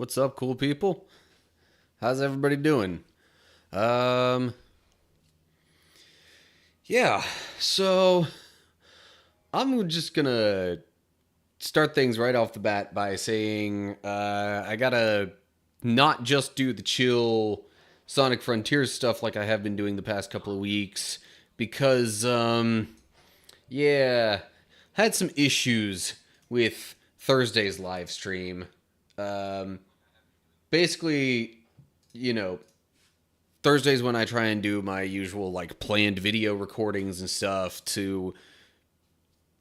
What's up, cool people? How's everybody doing? Um, yeah, so I'm just gonna start things right off the bat by saying I gotta not just do the chill Sonic Frontiers stuff like I have been doing the past couple of weeks because, yeah, had some issues with Thursday's live stream. Um, Basically, you know, Thursdays when I try and do my usual like planned video recordings and stuff to,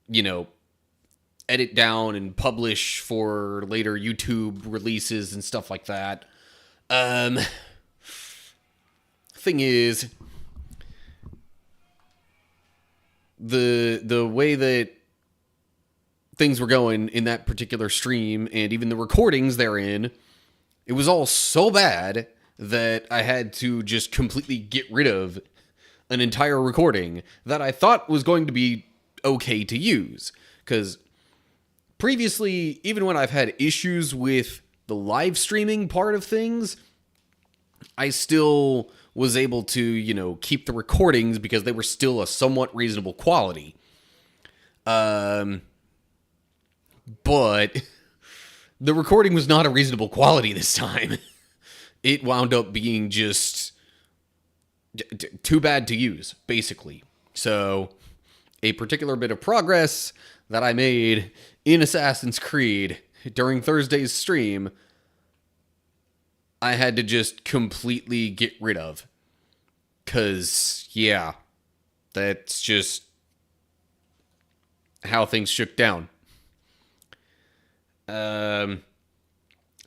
you know, edit down and publish for later YouTube releases and stuff like that. Um Thing is, the way that things were going in that particular stream and even the recordings therein, it was all so bad that I had to just completely get rid of an entire recording that I thought was going to be okay to use. Because previously, even when I've had issues with the live streaming part of things, I still was able to, keep the recordings because they were still a somewhat reasonable quality. But the recording was not a reasonable quality this time. It wound up being just too bad to use, basically. So, a particular bit of progress that I made in Assassin's Creed during Thursday's stream, I had to just completely get rid of. Because, yeah, that's just how things shook down.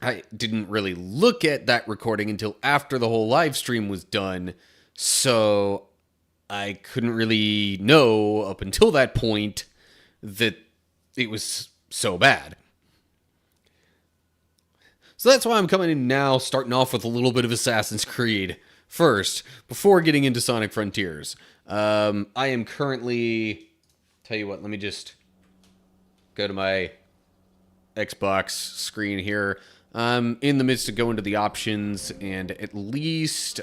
I didn't really look at that recording until after the whole live stream was done, so I couldn't really know up until that point that it was so bad. So that's why I'm coming in now, starting off with a little bit of Assassin's Creed first, before getting into Sonic Frontiers. I am currently... Tell you what, let me just go to my Xbox screen here. I'm in the midst of going to the options and at least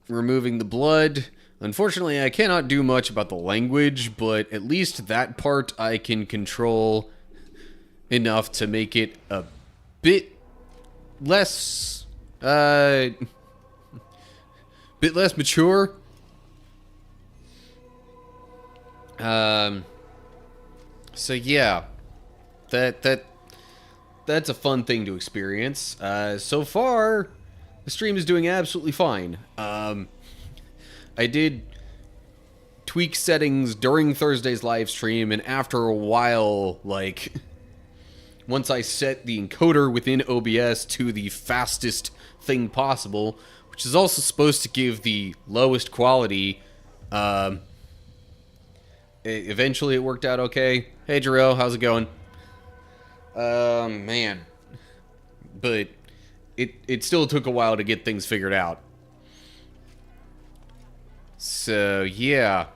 removing the blood. Unfortunately, I cannot do much about the language, but at least that part I can control enough to make it a bit less mature. So yeah, that's a fun thing to experience. So far, the stream is doing absolutely fine. I did tweak settings during Thursday's live stream, and after a while, like, once I set the encoder within OBS to the fastest thing possible, which is also supposed to give the lowest quality, eventually it worked out okay. Hey, Jarrell, how's it going? Man. But it still took a while to get things figured out. So, yeah.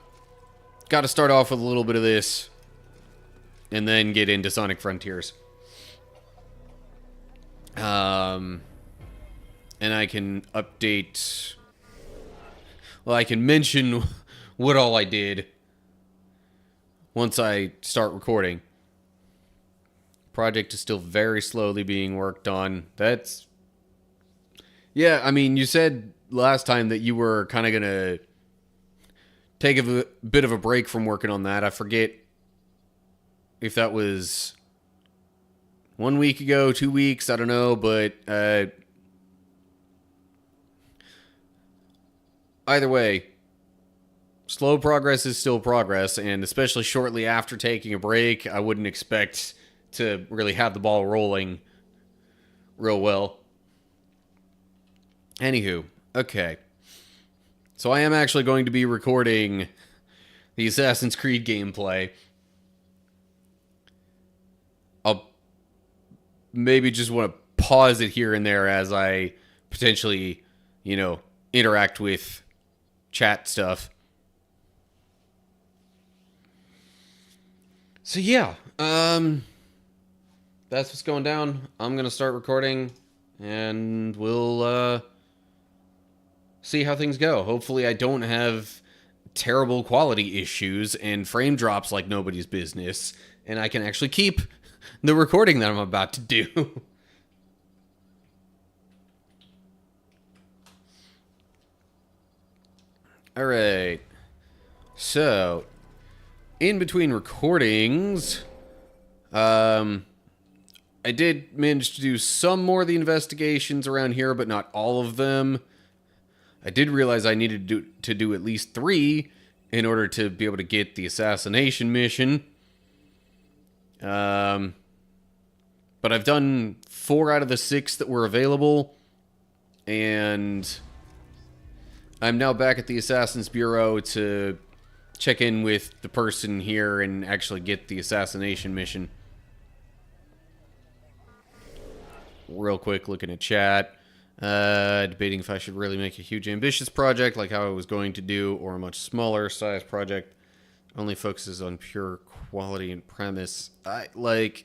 Got to start off with a little bit of this, and then get into Sonic Frontiers. And I can update... Well, I can mention what all I did once I start recording. Project is still very slowly being worked on. That's... Yeah, I mean, you said last time that you were kind of going to take a bit of a break from working on that. I forget if that was 1 week ago, 2 weeks, I don't know, but either way, slow progress is still progress, and especially shortly after taking a break, I wouldn't expect to really have the ball rolling real well. Anywho, okay. So I am actually going to be recording the Assassin's Creed gameplay. I'll maybe just want to pause it here and there as I potentially, interact with chat stuff. So yeah, that's what's going down. I'm gonna start recording, and we'll see how things go. Hopefully, I don't have terrible quality issues and frame drops like nobody's business, and I can actually keep the recording that I'm about to do. All right. So, in between recordings, I did manage to do some more of the investigations around here, but not all of them. I did realize I needed to do at least 3 in order to be able to get the assassination mission. But I've done 4 out of the 6 that were available, and I'm now back at the Assassin's Bureau to check in with the person here and actually get the assassination mission. Real quick, looking at chat. Debating if I should really make a huge ambitious project like how I was going to do, or a much smaller size project. Only focuses on pure quality and premise. That's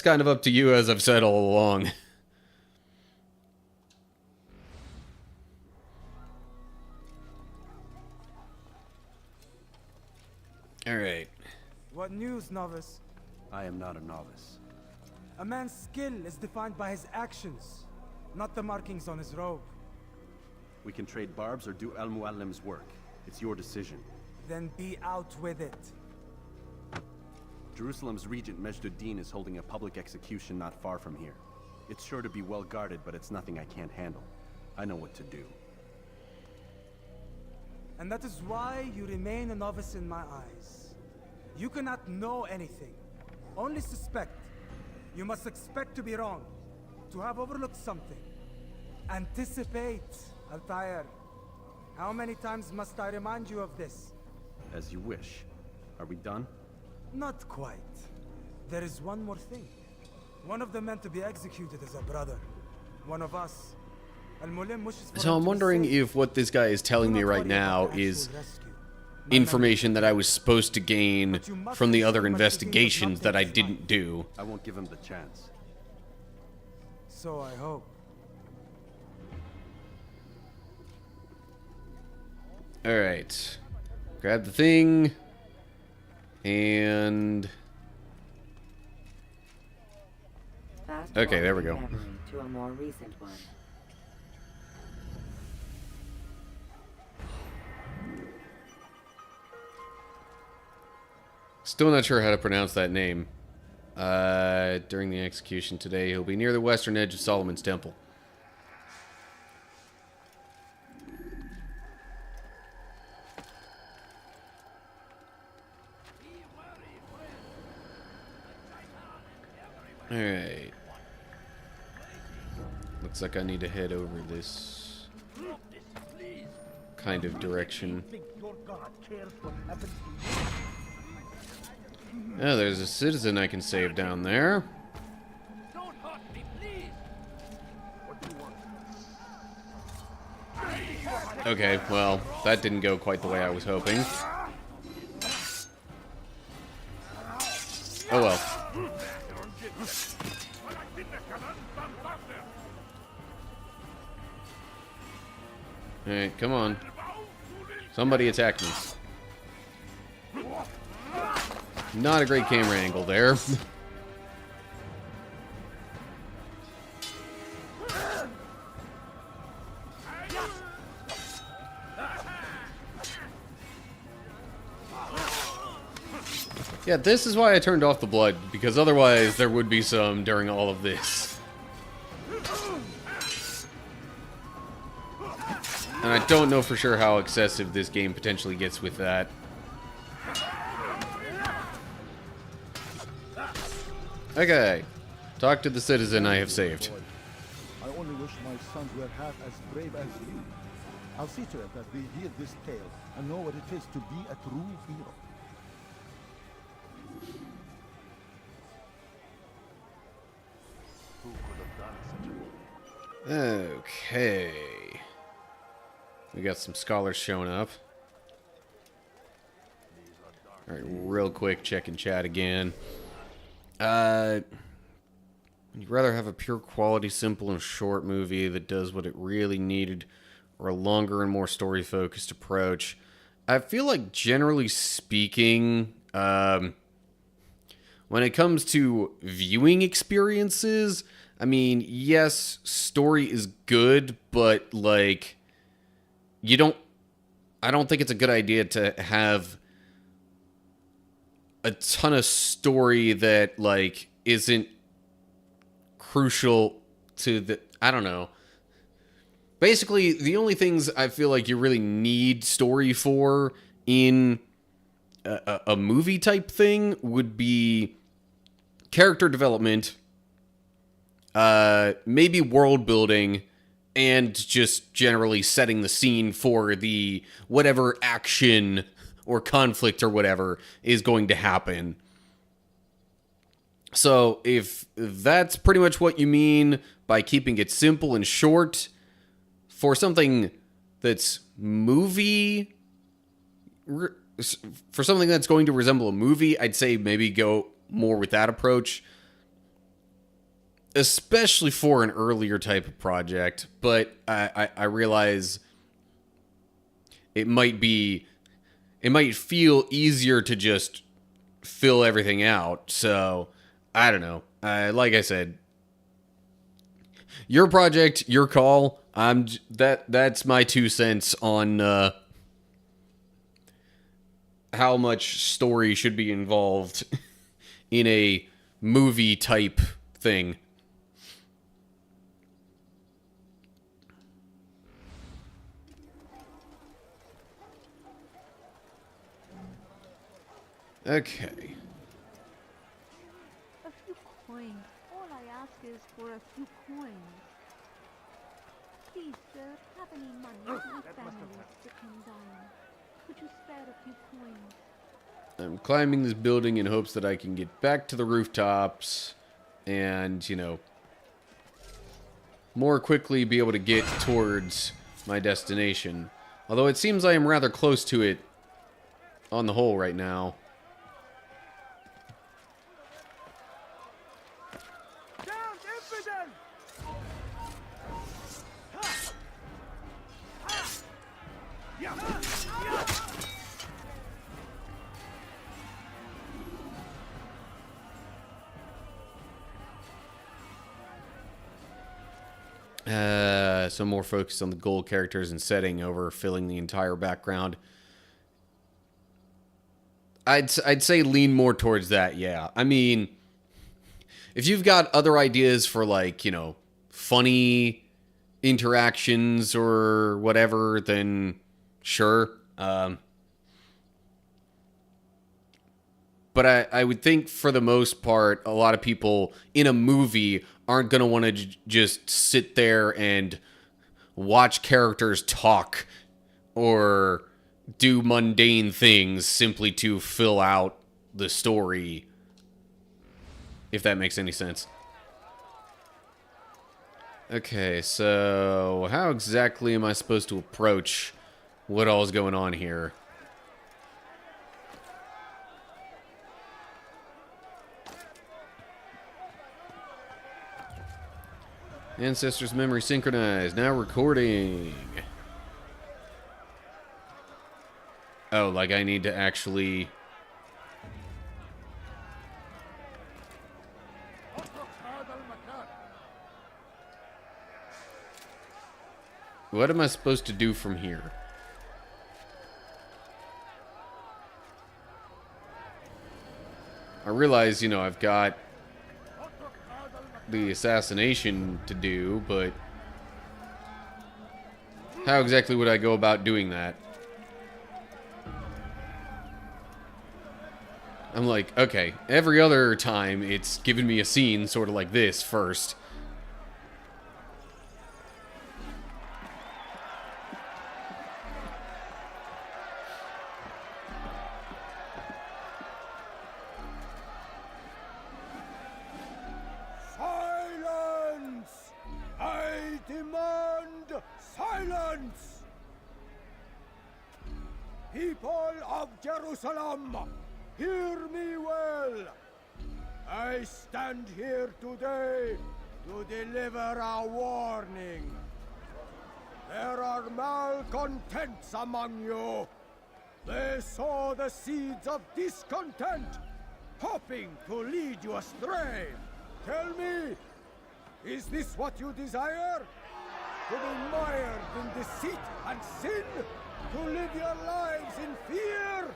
kind of up to you, as I've said all along. Alright. What news, novice? I am not a novice. A man's skill is defined by his actions, not the markings on his robe. We can trade barbs or do Al Muallim's work. It's your decision. Then be out with it. Jerusalem's regent Majduddin is holding a public execution not far from here. It's sure to be well guarded, but it's nothing I can't handle. I know what to do. And that is why you remain a novice in my eyes. You cannot know anything, only suspect. You must expect to be wrong, to have overlooked something. Anticipate, Altair. How many times must I remind you of this? As you wish. Are we done? Not quite. There is one more thing. One of the men to be executed is a brother. One of us. Al-Mulim wishes for So him I'm to be wondering safe. if what this guy is telling Do me not right worry now about the is actual rescue. information that I was supposed to gain But you must from the ensure other Majduddin does not investigations that take I his didn't life. do. I won't give him the chance. So I hope. Alright. Grab the thing. And... Okay, there we go. To a more recent one. Still not sure how to pronounce that name. During the execution today, he'll be near the western edge of Solomon's Temple. Alright. Looks like I need to head over this kind of direction. Oh, there's a citizen I can save down there. Okay, well, that didn't go quite the way I was hoping. Oh well. Alright, come on. Somebody attack me. Not a great camera angle there. Yeah, this is why I turned off the blood, because otherwise there would be some during all of this. And I don't know for sure how excessive this game potentially gets with that. Okay. Talk to the citizen I have saved. I only wish my sons were half as brave as you. I'll see to it that they hear this tale and know what it is to be a true hero. Okay. We got some scholars showing up. All right, real quick, checking chat again. You'd rather have a pure quality, simple, and short movie that does what it really needed, or a longer and more story-focused approach. I feel like, generally speaking, when it comes to viewing experiences, I mean, yes, story is good, but, like, I don't think it's a good idea to have a ton of story that, like, isn't crucial to the, I don't know. Basically, the only things I feel like you really need story for in a movie type thing would be character development, maybe world building, and just generally setting the scene for the whatever action or conflict or whatever is going to happen. So if that's pretty much what you mean by keeping it simple and short, for something that's for something that's going to resemble a movie, I'd say maybe go more with that approach, especially for an earlier type of project. But I realize it might feel easier to just fill everything out. So I don't know. Like I said, your project, your call. That's my 2 cents on how much story should be involved in a movie type thing. Okay. A few coins. All I ask is for a few coins. Please, sir, have any money for your family to come down? Could you spare a few coins? I'm climbing this building in hopes that I can get back to the rooftops and, you know, more quickly be able to get towards my destination. Although it seems I am rather close to it on the whole right now. So more focused on the gold characters and setting over filling the entire background. I'd say lean more towards that, yeah. I mean, if you've got other ideas for, like, you know, funny interactions or whatever, then sure. But I would think for the most part, a lot of people in a movie aren't going to want to just sit there and watch characters talk or do mundane things simply to fill out the story, if that makes any sense. Okay, so how exactly am I supposed to approach what all is going on here? Ancestors memory synchronized. Now recording. Oh, like I need to actually... What am I supposed to do from here? I realize, you know, I've got the assassination to do, but how exactly would I go about doing that? I'm like, okay, every other time it's given me a scene sort of like this first. Silence! I demand silence! People of Jerusalem, Hear me well. I stand here today to deliver a warning. There are malcontents among you. They sow the seeds of discontent, hoping to lead you astray. Tell me, is this what you desire? To be mired in deceit and sin? To live your lives in fear?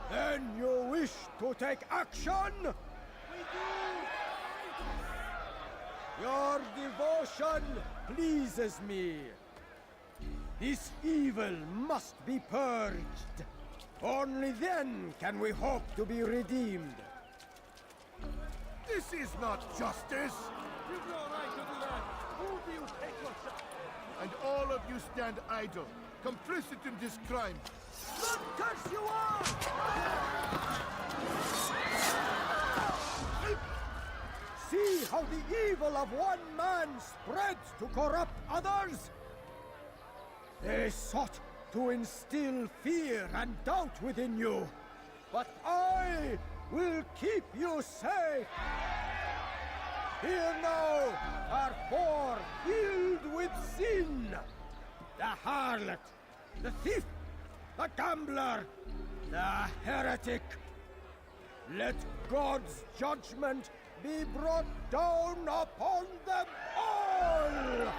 Then you wish to take action? Your devotion pleases me. This evil must be purged. Only then can we hope to be redeemed. This is not justice! You've no right to do that! Who do you take yourself? And all of you stand idle, complicit in this crime. What curse you are! See how the evil of one man spreads to corrupt others? They sought to instill fear and doubt within you, but I will keep you safe. Here now are four filled with sin. The harlot, the thief, the gambler, the heretic. Let God's judgment be brought down upon them all!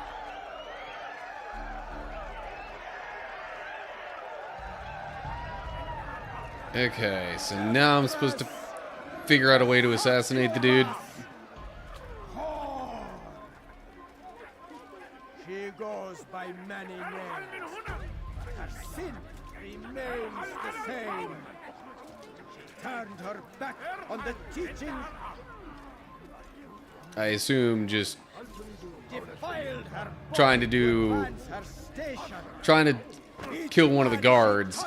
Okay, so now I'm supposed to figure out a way to assassinate the dude. She goes by many names. Her sin remains the same. She turned her back on the teaching, I assume just defiled her trying to body, do, advanced her station. trying to kill one of the guards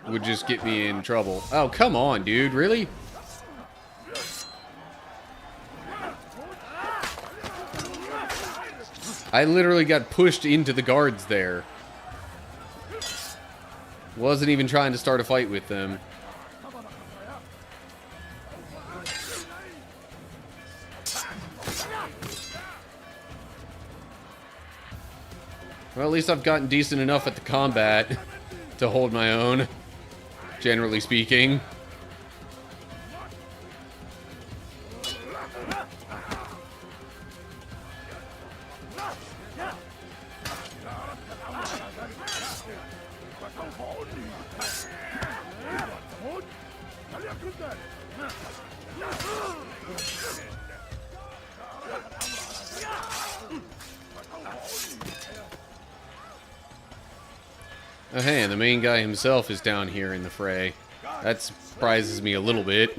would just get me in trouble. Oh, come on, dude, really? I literally got pushed into the guards there. Wasn't even trying to start a fight with them. Well, at least I've gotten decent enough at the combat to hold my own, generally speaking. Oh, hey, and the main guy himself is down here in the fray. That surprises me a little bit.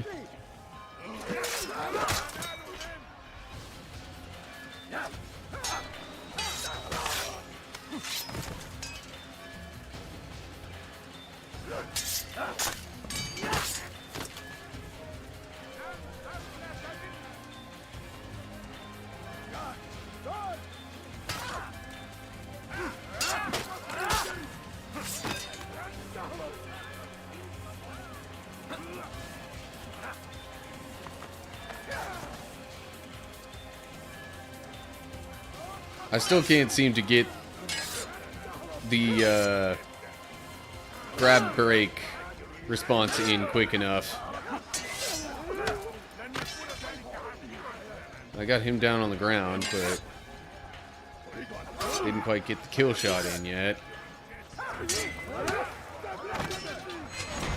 I still can't seem to get the grab break response in quick enough. I got him down on the ground, but didn't quite get the kill shot in yet.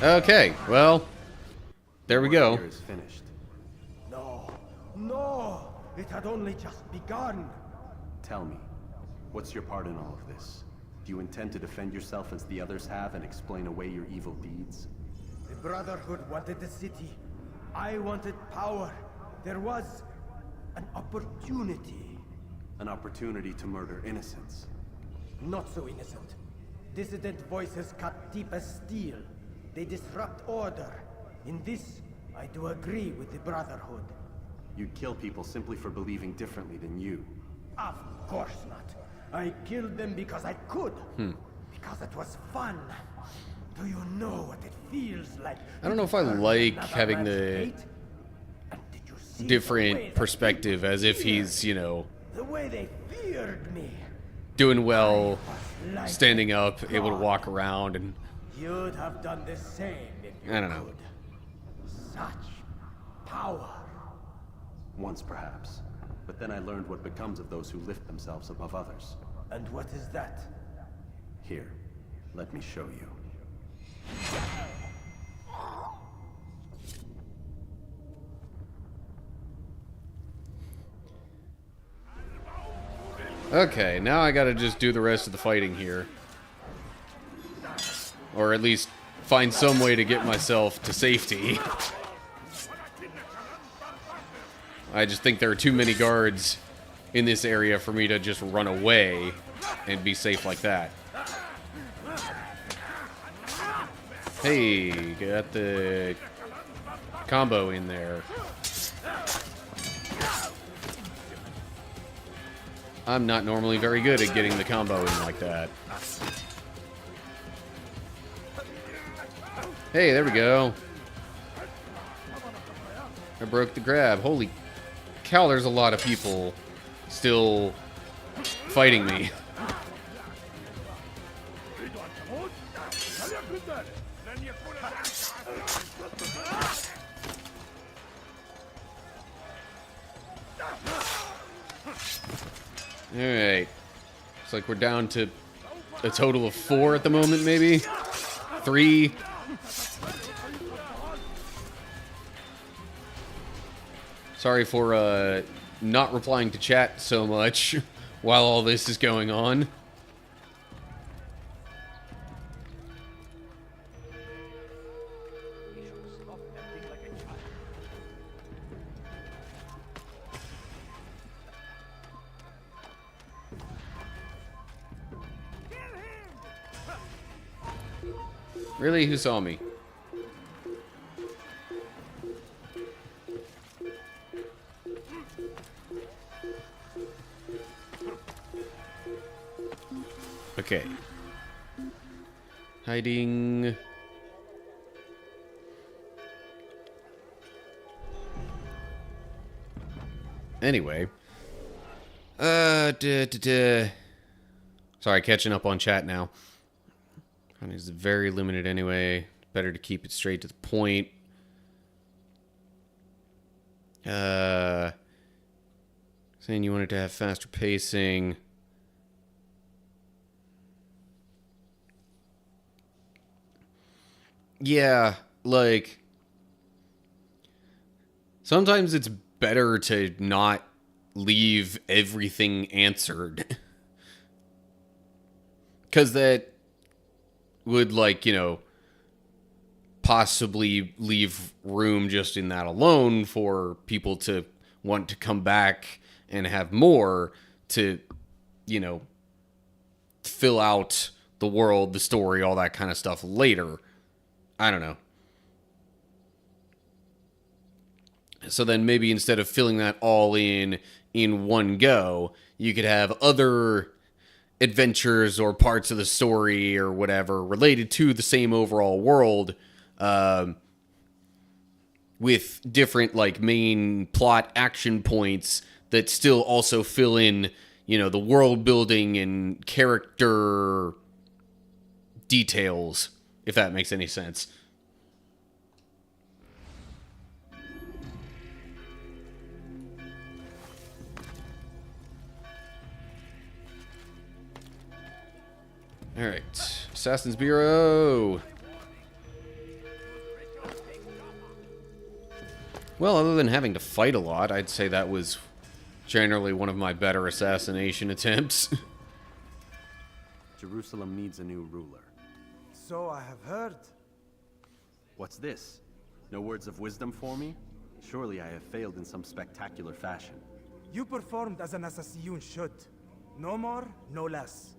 Okay, well, there we go. Here is finished. No, no, it had only just begun. Tell me, what's your part in all of this? Do you intend to defend yourself as the others have and explain away your evil deeds? The Brotherhood wanted the city. I wanted power. There was an opportunity. An opportunity to murder innocents. Not so innocent. Dissident voices cut deep as steel. They disrupt order. In this, I do agree with the Brotherhood. You'd kill people simply for believing differently than you. Of course not. I killed them because I could. Because it was fun. Do you know what it feels like? I don't know if I like having the different perspective as if he's, you know, The way they feared me. doing well, standing up, able to walk around, and You'd have done the same if you I don't know. could. Such power. Once, perhaps. But then I learned what becomes of those who lift themselves above others. And what is that? Here, let me show you. Okay, now I gotta just do the rest of the fighting here. Or at least find some way to get myself to safety. I just think there are too many guards in this area for me to just run away and be safe like that. Hey, got the combo in there. I'm not normally very good at getting the combo in like that. Hey, there we go. I broke the grab. Holy cow, there's a lot of people still fighting me. Alright. Looks like we're down to a total of 4 at the moment, maybe? 3. Sorry for not replying to chat so much while all this is going on. Really? Who saw me? Okay. Hiding. Anyway. Sorry, catching up on chat now. It's very limited anyway. Better to keep it straight to the point. Saying you wanted to have faster pacing. Yeah, like sometimes it's better to not leave everything answered. 'Cause that would, like, you know, possibly leave room just in that alone for people to want to come back and have more to, you know, fill out the world, the story, all that kind of stuff later. I don't know. So then maybe instead of filling that all in one go, you could have other adventures or parts of the story or whatever related to the same overall world, with different, like, main plot action points that still also fill in, you know, the world building and character details, if that makes any sense. Alright, Assassin's Bureau. Well, other than having to fight a lot, I'd say that was generally one of my better assassination attempts. Jerusalem needs a new ruler. So I have heard. What's this? No words of wisdom for me? Surely I have failed in some spectacular fashion. You performed as an assassin should. No more, no less.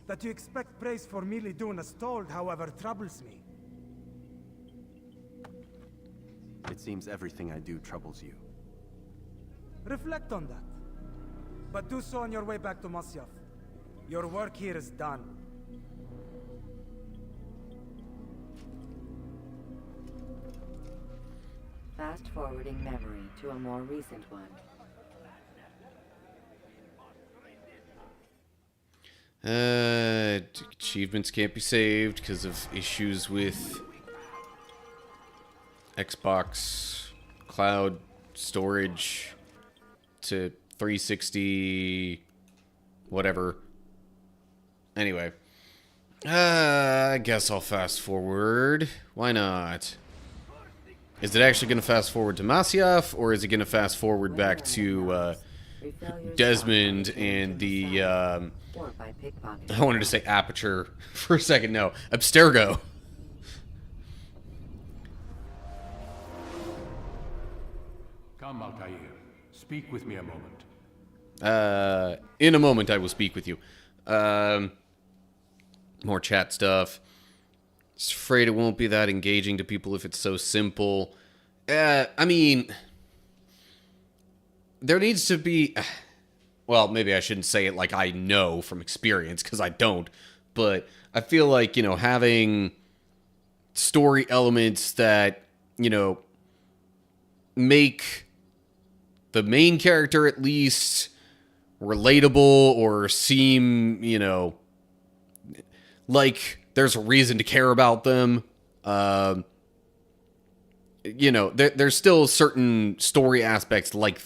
That you expect praise for merely doing as told, however, troubles me. It seems everything I do troubles you. Reflect on that. But do so on your way back to Masyaf. Your work here is done. Fast forwarding memory to a more recent one. Achievements can't be saved because of issues with Xbox cloud storage to 360 whatever. Anyway, I guess I'll fast forward. Why not? Is it actually going to fast forward to Masyaf, or is it going to fast forward back to Desmond and the Or by pickpocketing. I wanted to say Aperture for a second. No, Abstergo. Come, Altair. Speak with me a moment. In a moment, I will speak with you. More chat stuff. Just afraid it won't be that engaging to people if it's so simple. I mean, there needs to be... Well, maybe I shouldn't say it like I know from experience, because I don't. But I feel like, having story elements that, make the main character at least relatable or seem, like there's a reason to care about them. There's still certain story aspects like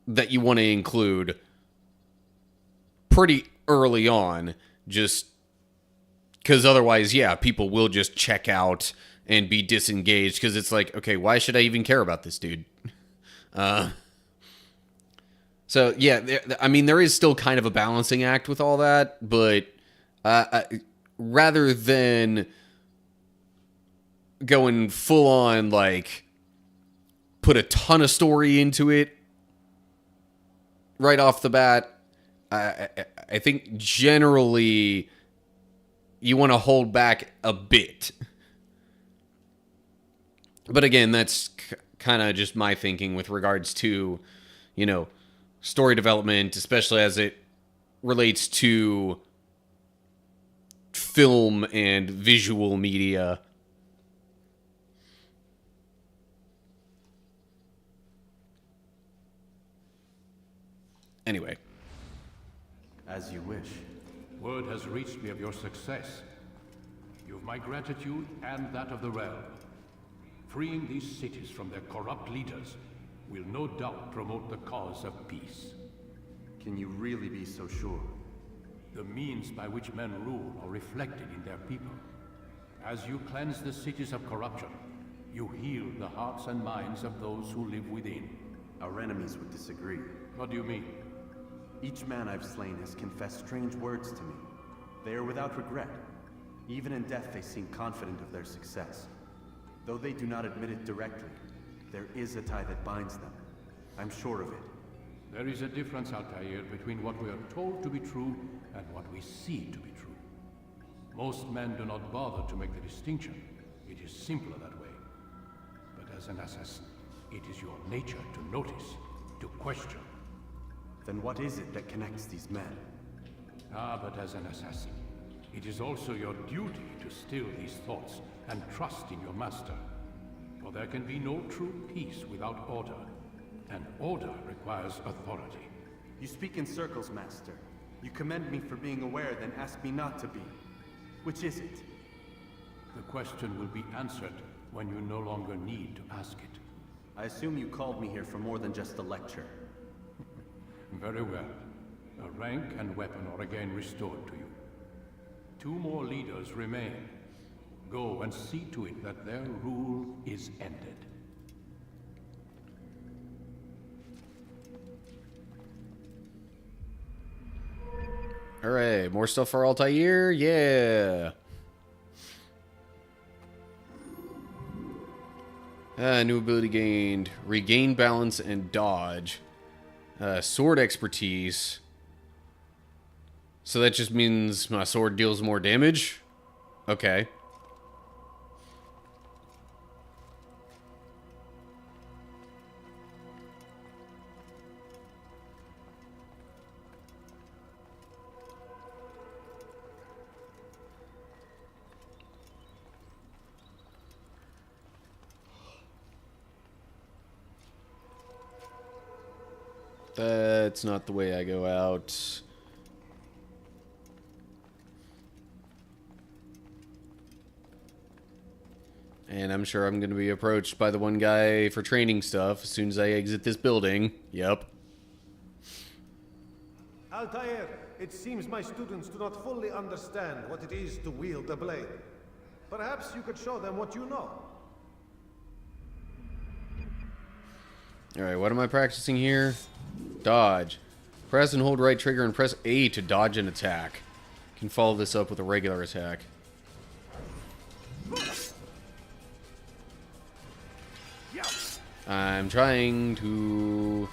that you want to include pretty early on, just because otherwise, yeah, people will just check out and be disengaged because it's like, okay, why should I even care about this dude? So, yeah, there is still kind of a balancing act with all that, but rather than going full on, like, put a ton of story into it right off the bat, I think generally you want to hold back a bit. But again, that's kind of just my thinking with regards to, story development, especially as it relates to film and visual media. Anyway. As you wish. Word has reached me of your success. You've my gratitude and that of the realm. Freeing these cities from their corrupt leaders will no doubt promote the cause of peace. Can you really be so sure? The means by which men rule are reflected in their people. As you cleanse the cities of corruption, you heal the hearts and minds of those who live within. Our enemies would disagree. What do you mean? Each man I've slain has confessed strange words to me. They are without regret. Even in death they seem confident of their success. Though they do not admit it directly, there is a tie that binds them. I'm sure of it. There is a difference, Altair, between what we are told to be true and what we see to be true. Most men do not bother to make the distinction. It is simpler that way. But as an assassin, it is your nature to notice, to question. Then what is it that connects these men? But as an assassin, it is also your duty to still these thoughts and trust in your master. For there can be no true peace without order, and order requires authority. You speak in circles, Master. You commend me for being aware, then ask me not to be. Which is it? The question will be answered when you no longer need to ask it. I assume you called me here for more than just a lecture. Very well. A rank and weapon are again restored to you. 2 more leaders remain. Go and see to it that their rule is ended. Alright, more stuff for Altair? Yeah! New ability gained. Regain balance and dodge. Sword expertise. So that just means my sword deals more damage? Okay. That's not the way I go out. And I'm sure I'm going to be approached by the one guy for training stuff as soon as I exit this building. Yep. Altair, it seems my students do not fully understand what it is to wield a blade. Perhaps you could show them what you know. Alright, what am I practicing here? Dodge. Press and hold right trigger and press A to dodge an attack. Can follow this up with a regular attack. I'm trying to...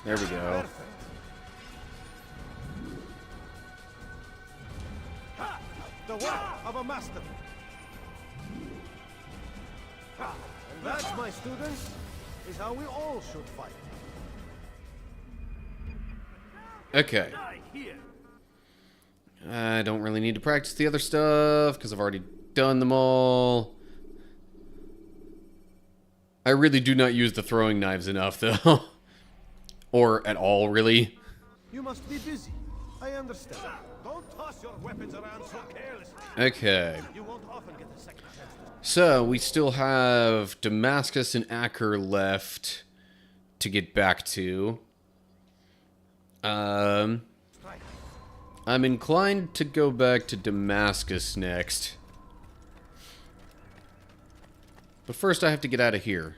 There we go. The work of a master. And that, my students, is how we all should fight. Okay. I don't really need to practice the other stuff because I've already done them all. I really do not use the throwing knives enough, though. Or at all, really. You must be busy. I understand. Don't toss your weapons around so carelessly. Okay. You won't often get a second chance. So, we still have Damascus and Acre left to get back to. I'm inclined to go back to Damascus next. But first I have to get out of here.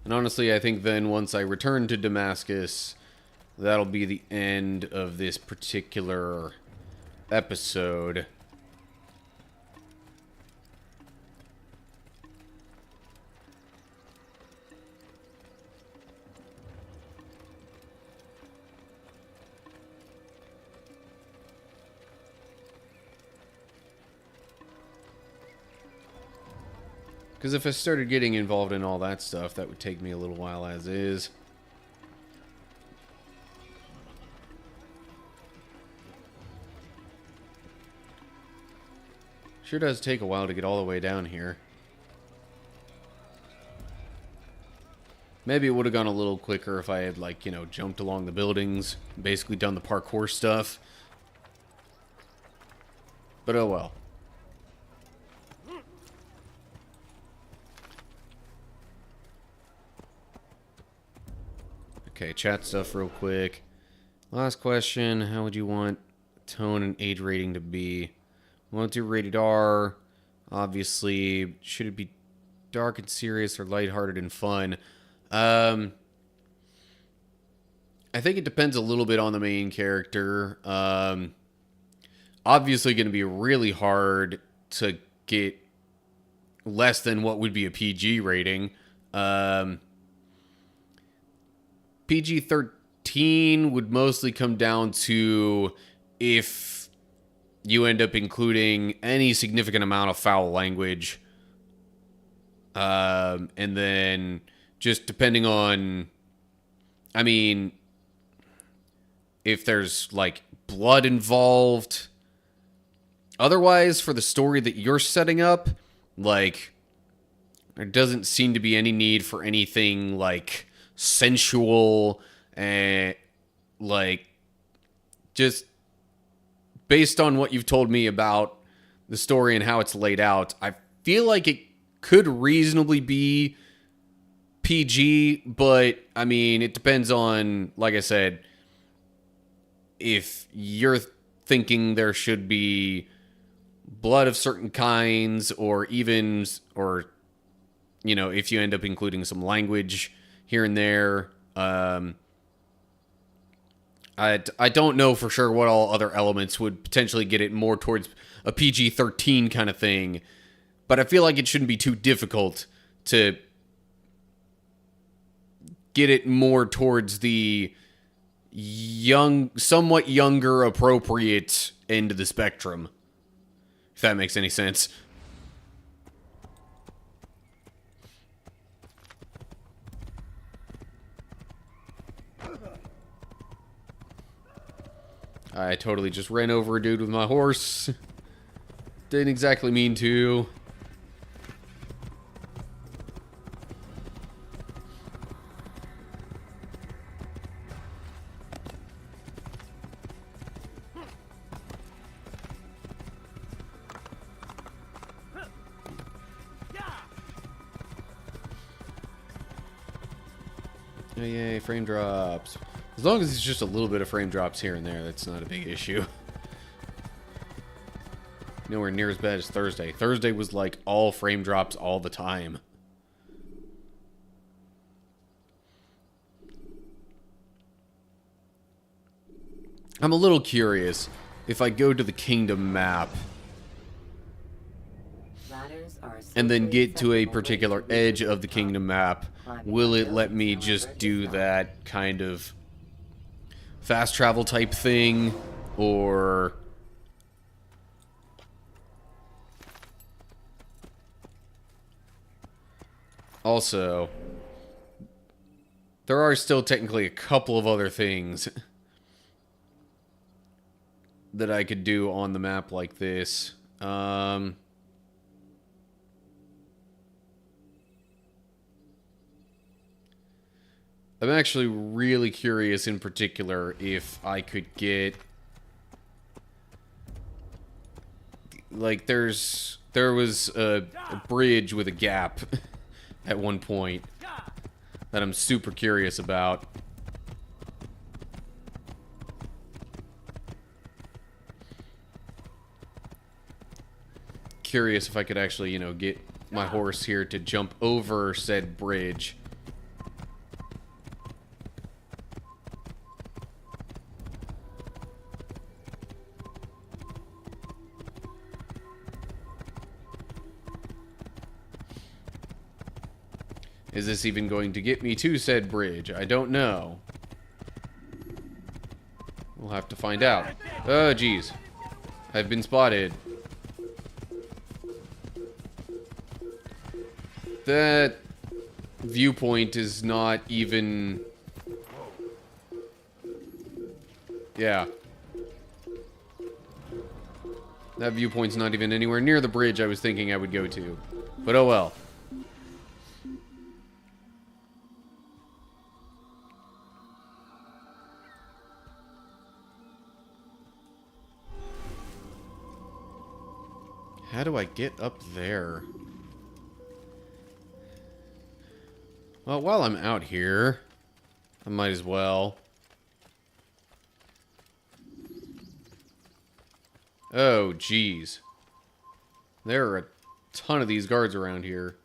And honestly, I think then once I return to Damascus, that'll be the end of this particular episode. Because if I started getting involved in all that stuff, that would take me a little while as is. Sure does take a while to get all the way down here. Maybe it would have gone a little quicker if I had, like, you know, jumped along the buildings, basically done the parkour stuff. But oh well. Okay, chat stuff real quick. Last question, how would you want tone and age rating to be? Want to rated R. Obviously, should it be dark and serious or lighthearted and fun? I think it depends a little bit on the main character. Obviously going to be really hard to get less than what would be a PG rating. PG-13 would mostly come down to if you end up including any significant amount of foul language. And then just depending on, I mean, if there's like blood involved. Otherwise, for the story that you're setting up, like, there doesn't seem to be any need for anything like sensual and like just based on what you've told me about the story and how it's laid out, I feel like it could reasonably be PG, but I mean, it depends on, like I said, if you're thinking there should be blood of certain kinds, or even, or, you know, if you end up including some language here and there. I don't know for sure what all other elements would potentially get it more towards a PG-13 kind of thing, but I feel like it shouldn't be too difficult to get it more towards the young, somewhat younger, appropriate end of the spectrum, if that makes any sense. I totally just ran over a dude with my horse. Didn't exactly mean to. Oh, yay, frame drops. As long as it's just a little bit of frame drops here and there, that's not a big issue. Nowhere near as bad as Thursday. Thursday was like all frame drops all the time. I'm a little curious. If I go to the kingdom map and then get to a particular edge of the kingdom map, will it let me just do that kind of fast travel type thing? Or... Also, there are still technically a couple of other things that I could do on the map like this. I'm actually really curious in particular if I could get... Like, there was a bridge with a gap at one point that I'm super curious about. Curious if I could actually, you know, get my horse here to jump over said bridge. Is this even going to get me to said bridge? I don't know. We'll have to find out. Oh, geez. I've been spotted. That viewpoint is not even... Yeah. That viewpoint's not even anywhere near the bridge I was thinking I would go to. But oh well. How do I get up there? Well, while I'm out here, I might as well. Oh, geez. There are a ton of these guards around here.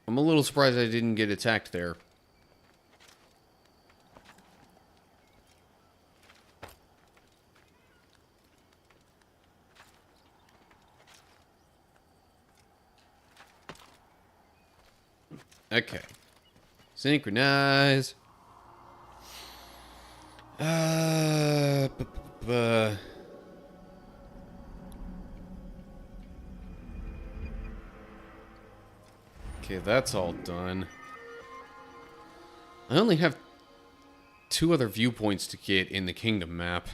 I'm a little surprised I didn't get attacked there. Okay. Synchronize. Okay, that's all done. I only have 2 other viewpoints to get in the kingdom map.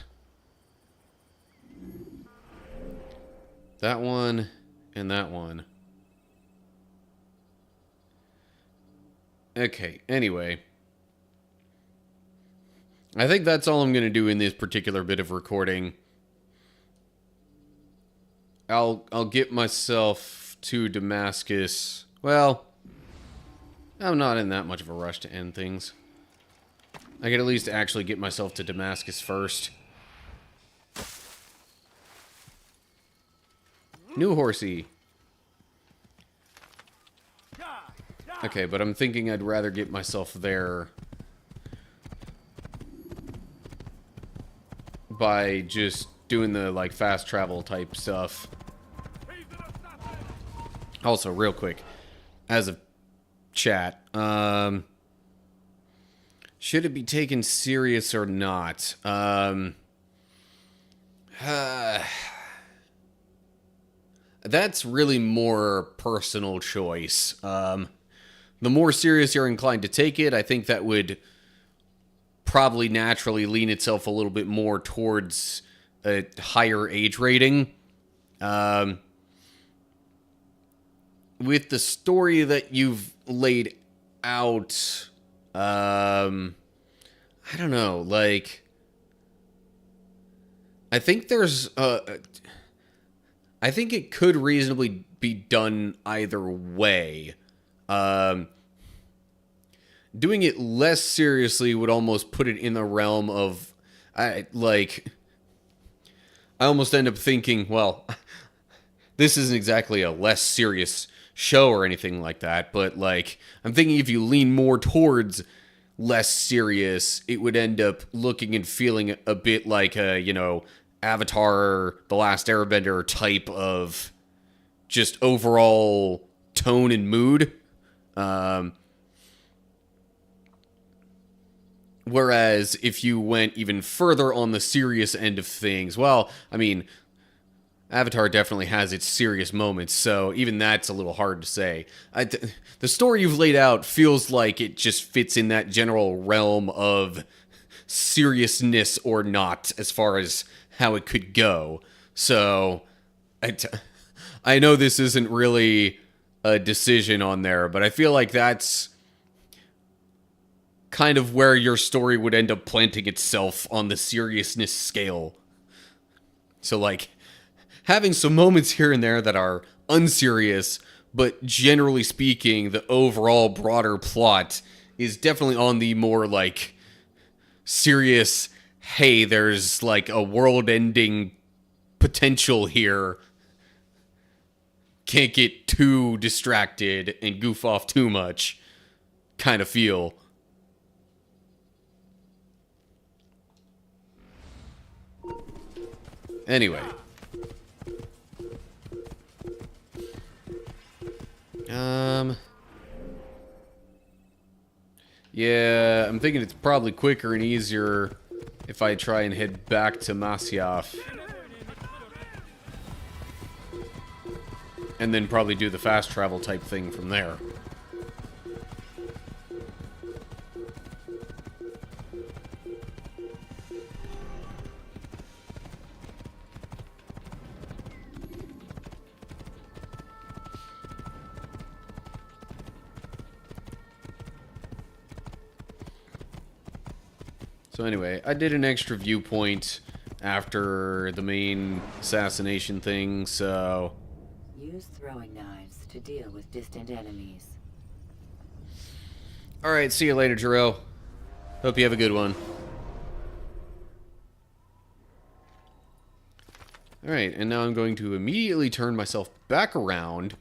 That one and that one. Okay, anyway. I think that's all I'm going to do in this particular bit of recording. I'll get myself to Damascus. Well, I'm not in that much of a rush to end things. I could at least actually get myself to Damascus first. New horsey. Okay, but I'm thinking I'd rather get myself there by just doing the, like, fast travel type stuff. Also, real quick, as a chat, should it be taken serious or not? That's really more personal choice. The more serious you're inclined to take it, I think that would probably naturally lean itself a little bit more towards a higher age rating. With the story that you've laid out, I I don't know, like, I think there's, I think it could reasonably be done either way. Doing it less seriously would almost put it in the realm of, I almost end up thinking, well, this isn't exactly a less serious show or anything like that, but, like, I'm thinking if you lean more towards less serious, it would end up looking and feeling a bit like a, you know, Avatar, The Last Airbender type of just overall tone and mood. Whereas if you went even further on the serious end of things, well, I mean, Avatar definitely has its serious moments, so even that's a little hard to say. The story you've laid out feels like it just fits in that general realm of seriousness or not, as far as how it could go. So, I know this isn't really a decision on there, but I feel like that's kind of where your story would end up planting itself on the seriousness scale. So, like, having some moments here and there that are unserious, but generally speaking, the overall broader plot is definitely on the more, like, serious, hey, there's, like, a world-ending potential here. Can't get too distracted and goof off too much kind of feel. Anyway. Yeah, I'm thinking it's probably quicker and easier if I try and head back to Masyaf. And then probably do the fast travel type thing from there. So anyway, I did an extra viewpoint after the main assassination thing, so... Use throwing knives to deal with distant enemies. Alright, see you later, Jero. Hope you have a good one. Alright, and now I'm going to immediately turn myself back around.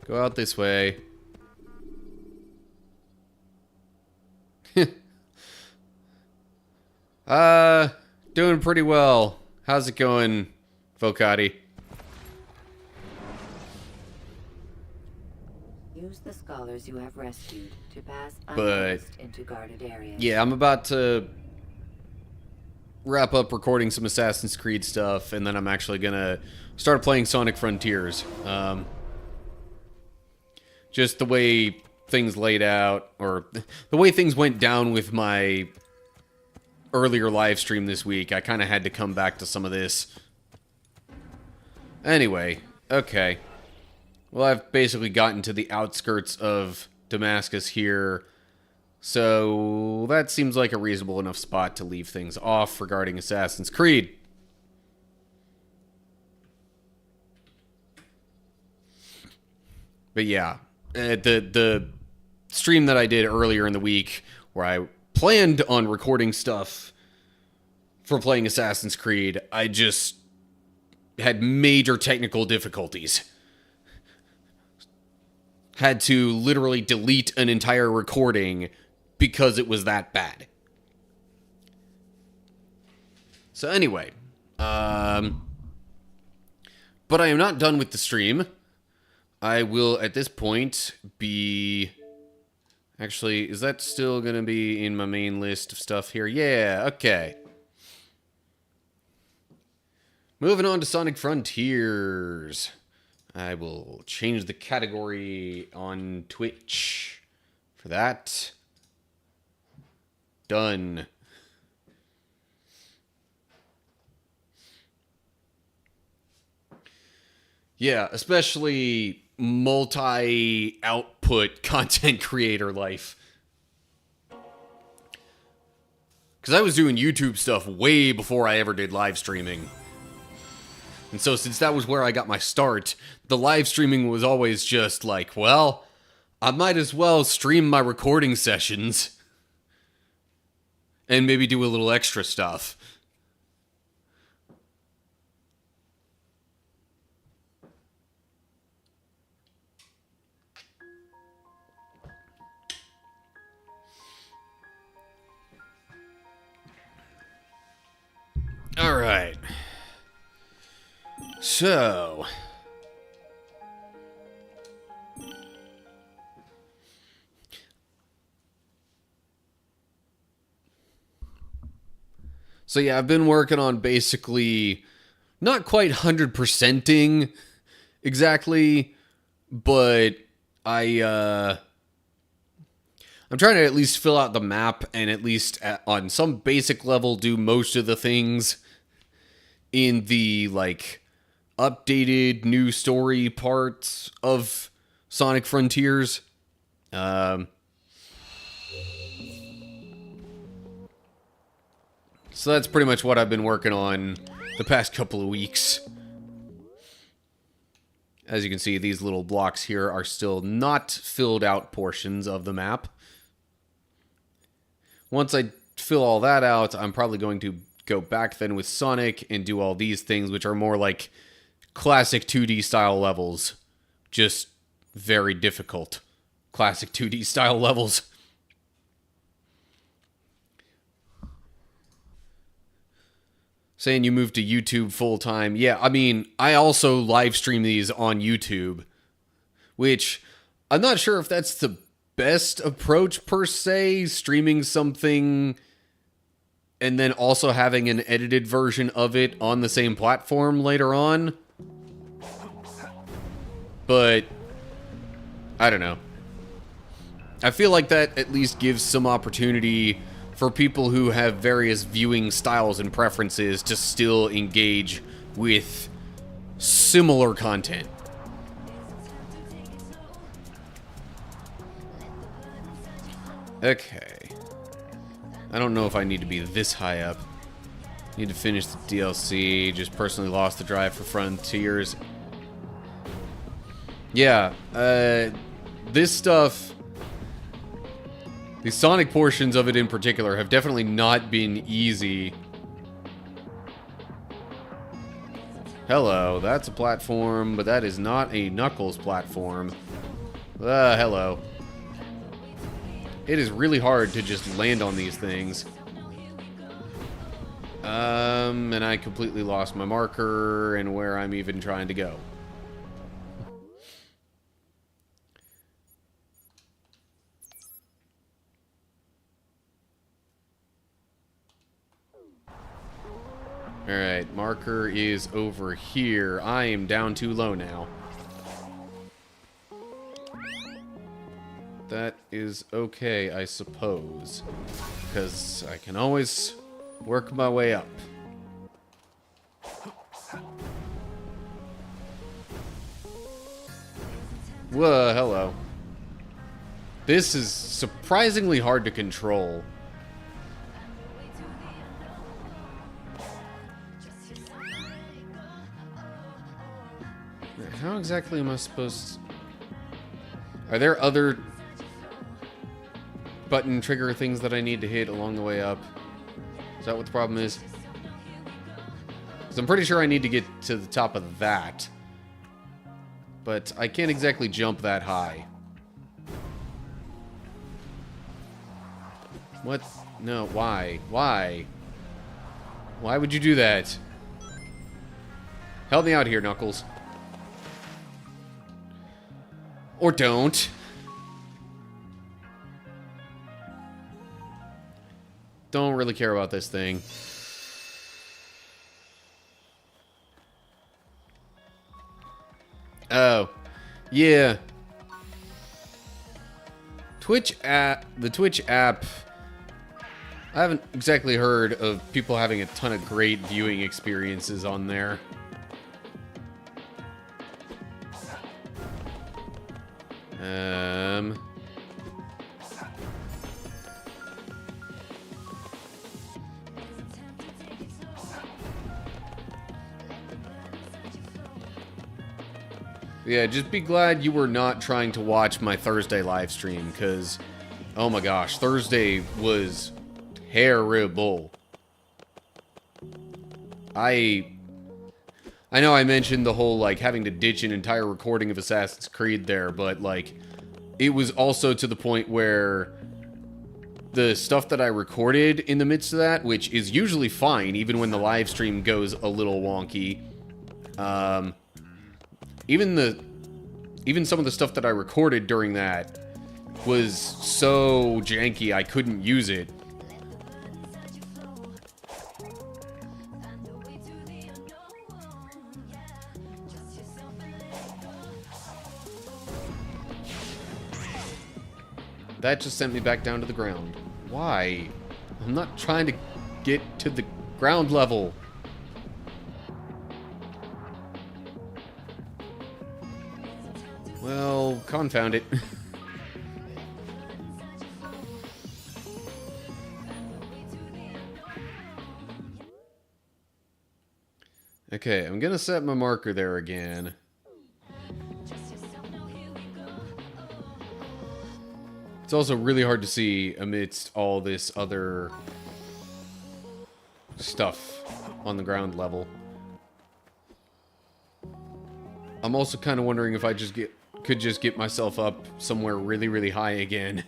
Go out this way. Doing pretty well. How's it going, Vocati? Use the scholars you have rescued to pass But unnoticed into guarded areas. yeah, I'm about to wrap up recording some Assassin's Creed stuff, and then I'm actually gonna start playing Sonic Frontiers. Just the way things laid out, or the way things went down with my earlier live stream this week, I kind of had to come back to some of this. Anyway, okay. Well, I've basically gotten to the outskirts of Damascus here, so that seems like a reasonable enough spot to leave things off regarding Assassin's Creed. But yeah, the stream that I did earlier in the week, where I planned on recording stuff for playing Assassin's Creed, I just had major technical difficulties. Had to literally delete an entire recording because it was that bad. So anyway, but I am not done with the stream. I will, at this point, be... Actually, is that still going to be in my main list of stuff here? Yeah, okay. Moving on to Sonic Frontiers. I will change the category on Twitch for that. Done. Yeah, especially multi-output content creator life. Because I was doing YouTube stuff way before I ever did live streaming. And so since that was where I got my start, the live streaming was always just like, well, I might as well stream my recording sessions and maybe do a little extra stuff. All right. So, yeah, I've been working on basically not quite 100%ing exactly, but I'm trying to at least fill out the map and at least on some basic level do most of the things in the like updated new story parts of Sonic Frontiers. So that's pretty much what I've been working on the past couple of weeks. As you can see, these little blocks here are still not filled out portions of the map. Once I fill all that out, I'm probably going to go back then with Sonic and do all these things, which are more like classic 2D style levels. Just very difficult. Classic 2D style levels. Saying you moved to YouTube full time. Yeah, I mean, I also live stream these on YouTube, which I'm not sure if that's the best approach per se, streaming something and then also having an edited version of it on the same platform later on. But I don't know. I feel like that at least gives some opportunity for people who have various viewing styles and preferences to still engage with similar content. Okay. I don't know if I need to be this high up. Need to finish the DLC. Just personally lost the drive for Frontiers. Yeah, this stuff... The Sonic portions of it in particular have definitely not been easy. Hello, that's a platform, but that is not a Knuckles platform. Hello. It is really hard to just land on these things. And I completely lost my marker and where I'm even trying to go. Alright, marker is over here. I am down too low now. That is okay, I suppose. Because I can always work my way up. Whoa, hello. This is surprisingly hard to control. How exactly am I supposed to... Are there other button trigger things that I need to hit along the way up? Is that what the problem is? Because I'm pretty sure I need to get to the top of that. But I can't exactly jump that high. What? No, why? Why? Why would you do that? Help me out here, Knuckles. Or don't. Don't really care about this thing. Oh. Yeah. The Twitch app, I haven't exactly heard of people having a ton of great viewing experiences on there. Yeah, just be glad you were not trying to watch my Thursday live stream, because, oh my gosh, Thursday was terrible. I know I mentioned the whole, like, having to ditch an entire recording of Assassin's Creed there, but, like, it was also to the point where the stuff that I recorded in the midst of that, which is usually fine, even when the live stream goes a little wonky, even some of the stuff that I recorded during that was so janky I couldn't use it. That just sent me back down to the ground. Why? I'm not trying to get to the ground level. Well, confound it. Okay, I'm gonna set my marker there again. It's also really hard to see amidst all this other stuff on the ground level. I'm also kind of wondering if I could just get myself up somewhere really, really high again.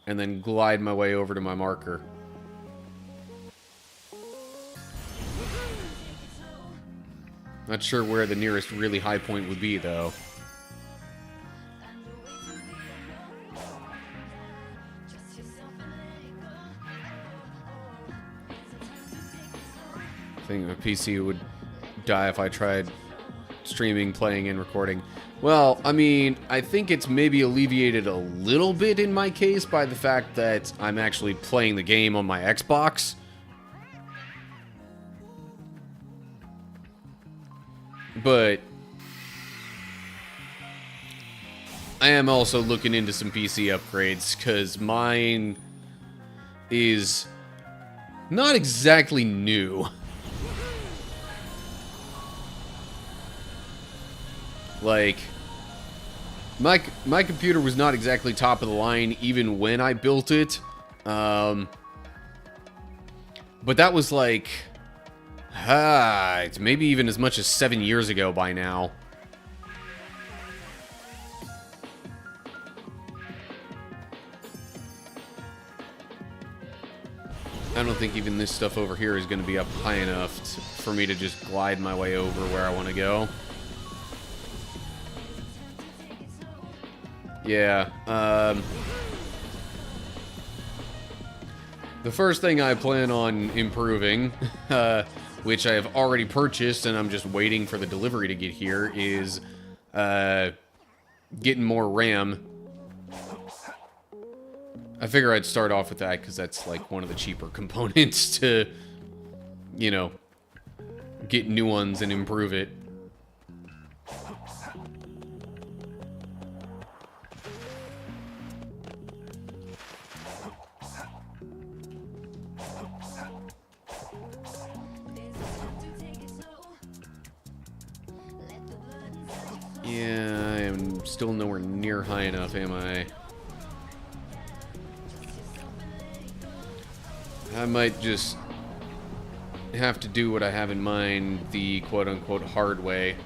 And then glide my way over to my marker. Not sure where the nearest really high point would be, though. I think my PC would die if I tried streaming, playing, and recording. Well, I mean, I think it's maybe alleviated a little bit in my case by the fact that I'm actually playing the game on my Xbox. But I am also looking into some PC upgrades, because mine is not exactly new. Like, my computer was not exactly top of the line even when I built it. But that was like... it's maybe even as much as 7 years ago by now. I don't think even this stuff over here is going to be up high enough for me to just glide my way over where I want to go. Yeah, the first thing I plan on improving, which I have already purchased and I'm just waiting for the delivery to get here, is getting more RAM. I figure I'd start off with that because that's like one of the cheaper components to, you know, get new ones and improve it. Yeah, I am still nowhere near high enough, am I? I might just have to do what I have in mind, the quote-unquote hard way.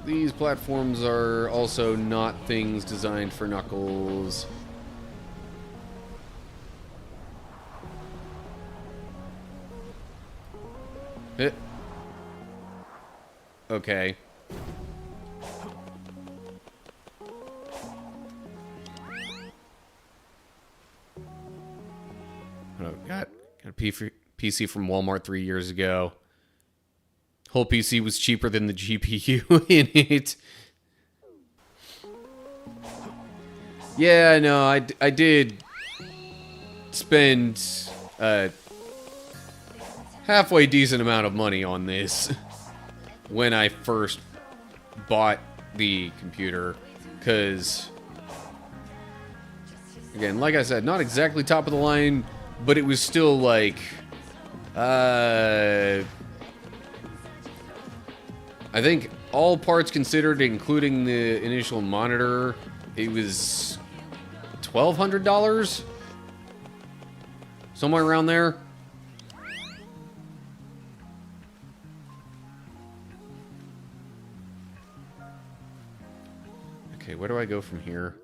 These platforms are also not things designed for Knuckles. Okay. Oh, got a PC from Walmart 3 years ago. Whole PC was cheaper than the GPU in it. Yeah, no, I did spend halfway decent amount of money on this when I first bought the computer, because, again, like I said, not exactly top of the line, but it was still like, I think all parts considered, including the initial monitor, it was $1,200? Somewhere around there. Okay, where do I go from here?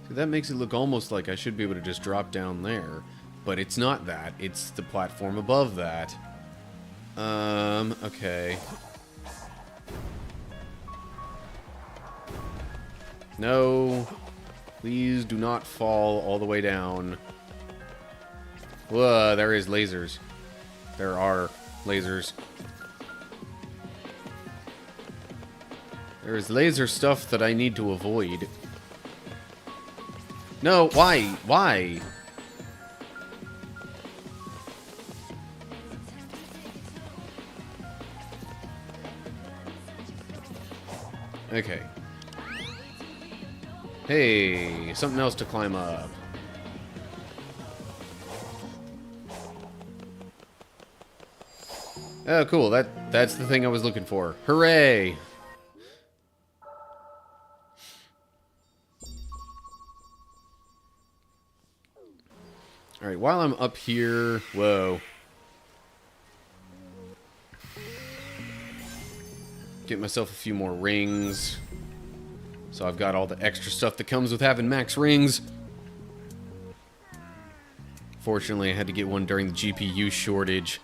See, that makes it look almost like I should be able to just drop down there. But it's not that. It's the platform above that. Okay. No. Please do not fall all the way down. Whoa, there is lasers. There are lasers. There is laser stuff that I need to avoid. No, why? Why? Okay. Hey, something else to climb up. Oh, cool. That's the thing I was looking for. Hooray! Alright, while I'm up here... Whoa. Get myself a few more rings. So I've got all the extra stuff that comes with having max rings. Fortunately, I had to get one during the GPU shortage.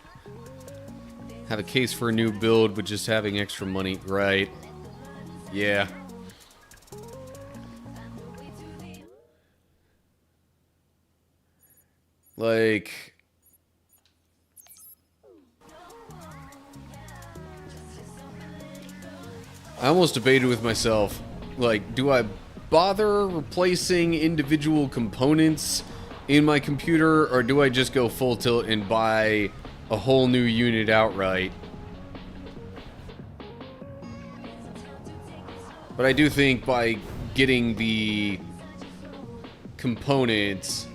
Have a case for a new build, but just having extra money. Right. Yeah. Like... I almost debated with myself, like, do I bother replacing individual components in my computer, or do I just go full tilt and buy a whole new unit outright? But I do think by getting the components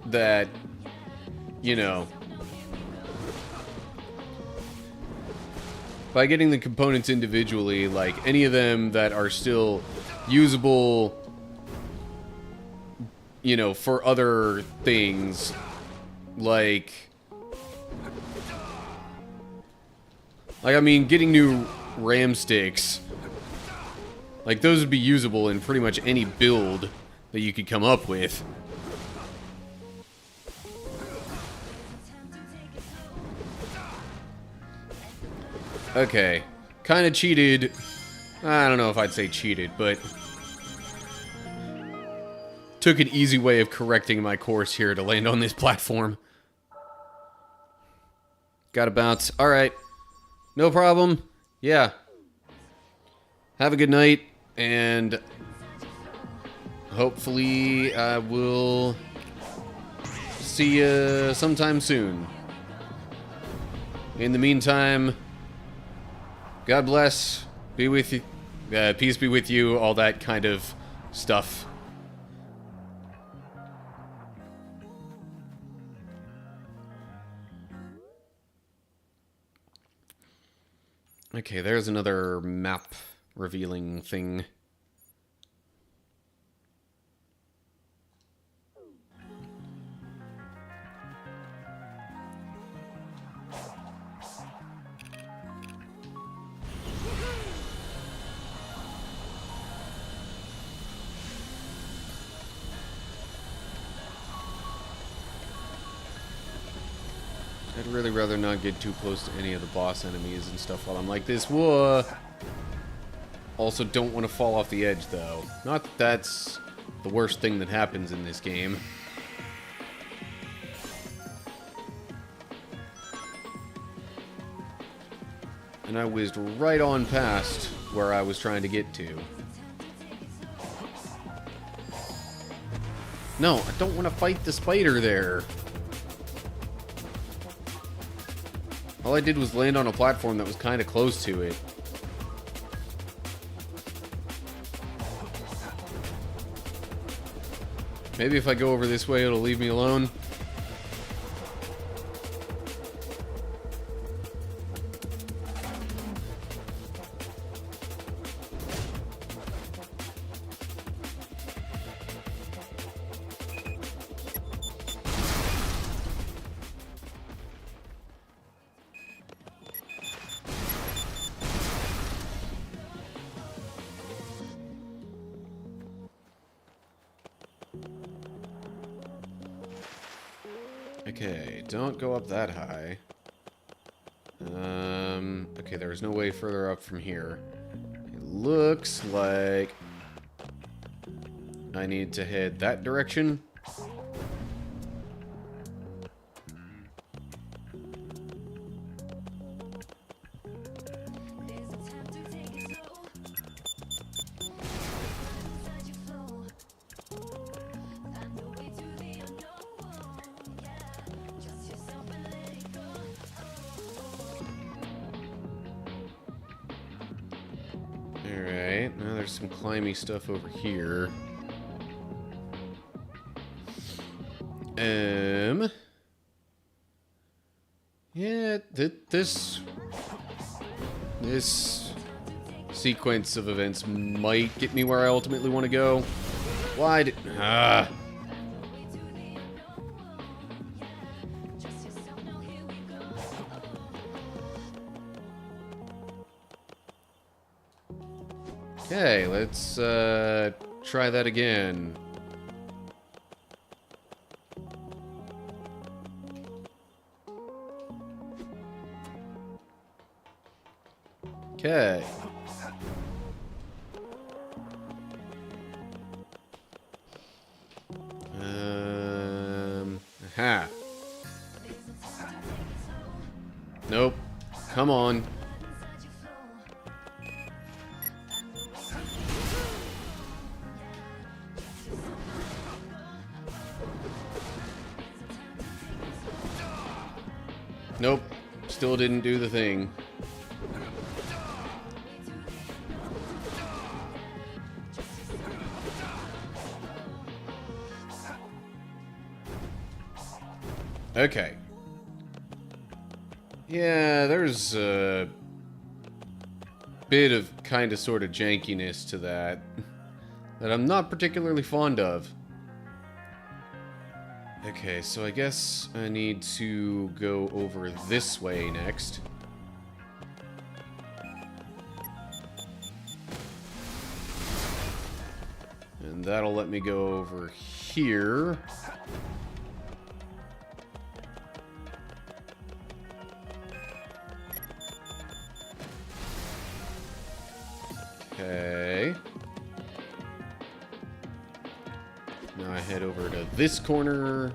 that, you know... By getting the components individually, like, any of them that are still usable, you know, for other things, like, I mean, getting new RAM sticks, like, those would be usable in pretty much any build that you could come up with. Okay, kind of cheated. I don't know if I'd say cheated, but took an easy way of correcting my course here to land on this platform. Gotta bounce. Alright. No problem. Yeah. Have a good night, and hopefully I will see you sometime soon. In the meantime... God bless, be with you, peace be with you, all that kind of stuff. Okay, there's another map revealing thing. I'd really rather not get too close to any of the boss enemies and stuff while I'm like this. Whoa! Also, don't want to fall off the edge, though. Not that that's the worst thing that happens in this game. I And I whizzed right on past where I was trying to get to. No, I don't want to fight the spider there. All I did was land on a platform that was kind of close to it. Maybe if I go over this way, it'll leave me alone. Okay, don't go up that high. Okay, there's no way further up from here. It looks like I need to head that direction. Alright, now there's some climby stuff over here. Yeah, this sequence of events might get me where I ultimately want to go. Why did... Okay, let's try that again. Okay. Aha. Nope. Come on. Nope. Still didn't do the thing. Okay. Yeah, there's a bit of kind of sort of jankiness to that I'm not particularly fond of. Okay, so I guess I need to go over this way next. And that'll let me go over here. Okay. Now I head over to this corner.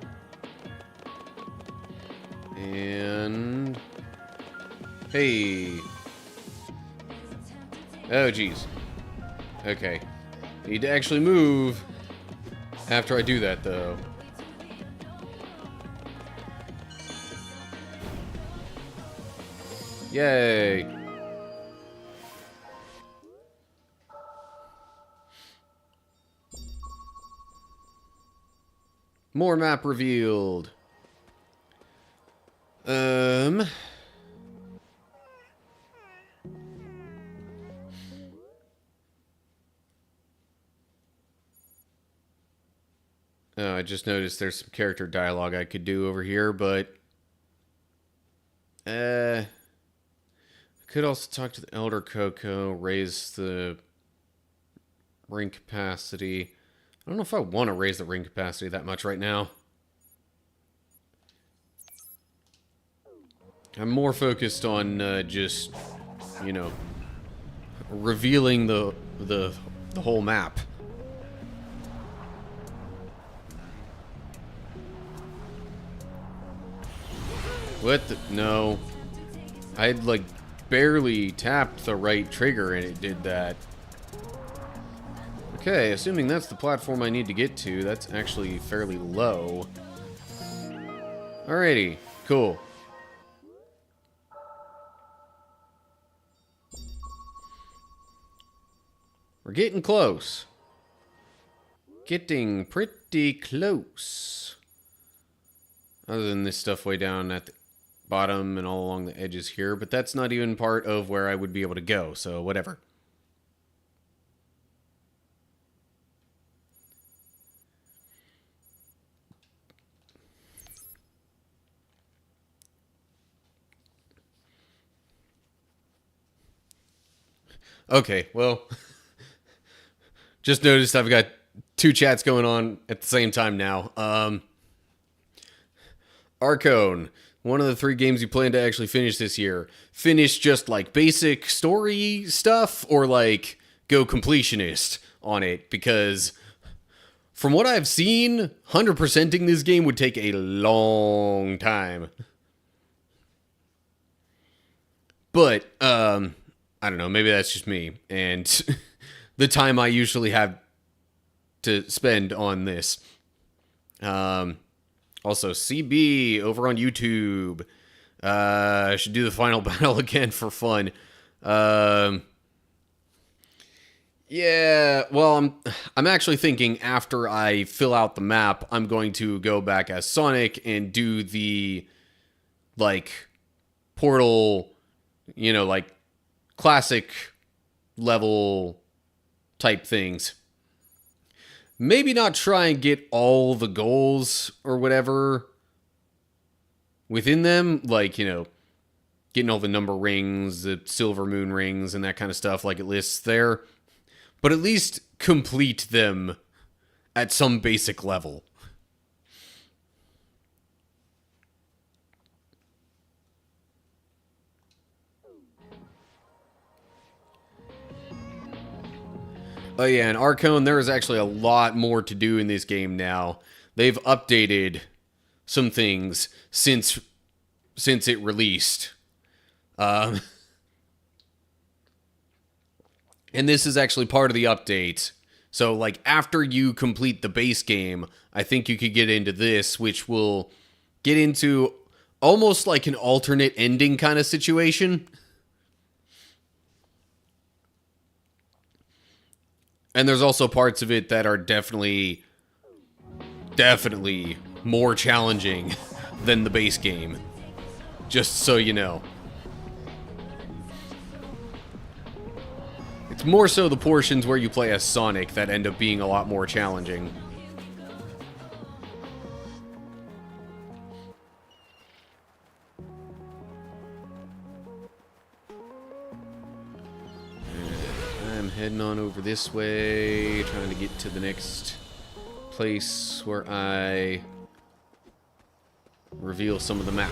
And... Hey. Oh, geez. Okay. Need to actually move after I do that, though. Yay. More map revealed. Oh, I just noticed there's some character dialogue I could do over here, but... I could also talk to the Elder Coco, raise the ring capacity. I don't know if I want to raise the ring capacity that much right now. I'm more focused on just, you know, revealing the whole map. What the? No. I'd, like, barely tapped the right trigger and it did that. Okay, assuming that's the platform I need to get to, that's actually fairly low. Alrighty, cool. We're getting close. Getting pretty close. Other than this stuff way down at the bottom and all along the edges here, but that's not even part of where I would be able to go, so whatever. Okay, well, just noticed I've got two chats going on at the same time now. Arcone, one of the 3 games you plan to actually finish this year. Finish just like basic story stuff or like go completionist on it? Because from what I've seen, 100%ing this game would take a long time. But, I don't know, maybe that's just me, and the time I usually have to spend on this. Also, CB over on YouTube. I should do the final battle again for fun. Yeah, well, I'm actually thinking after I fill out the map, I'm going to go back as Sonic and do the, like, Portal, you know, like, classic level type things. Maybe not try and get all the goals or whatever within them, like, you know, getting all the number rings, the silver moon rings, and that kind of stuff like it lists there. But at least complete them at some basic level. Oh yeah, and Arcone, there is actually a lot more to do in this game now. They've updated some things since it released. And this is actually part of the update. So, like, after you complete the base game, I think you could get into this, which will get into almost like an alternate ending kind of situation. And there's also parts of it that are definitely more challenging than the base game. Just so you know. It's more so the portions where you play as Sonic that end up being a lot more challenging. I'm heading on over this way, trying to get to the next place where I reveal some of the map.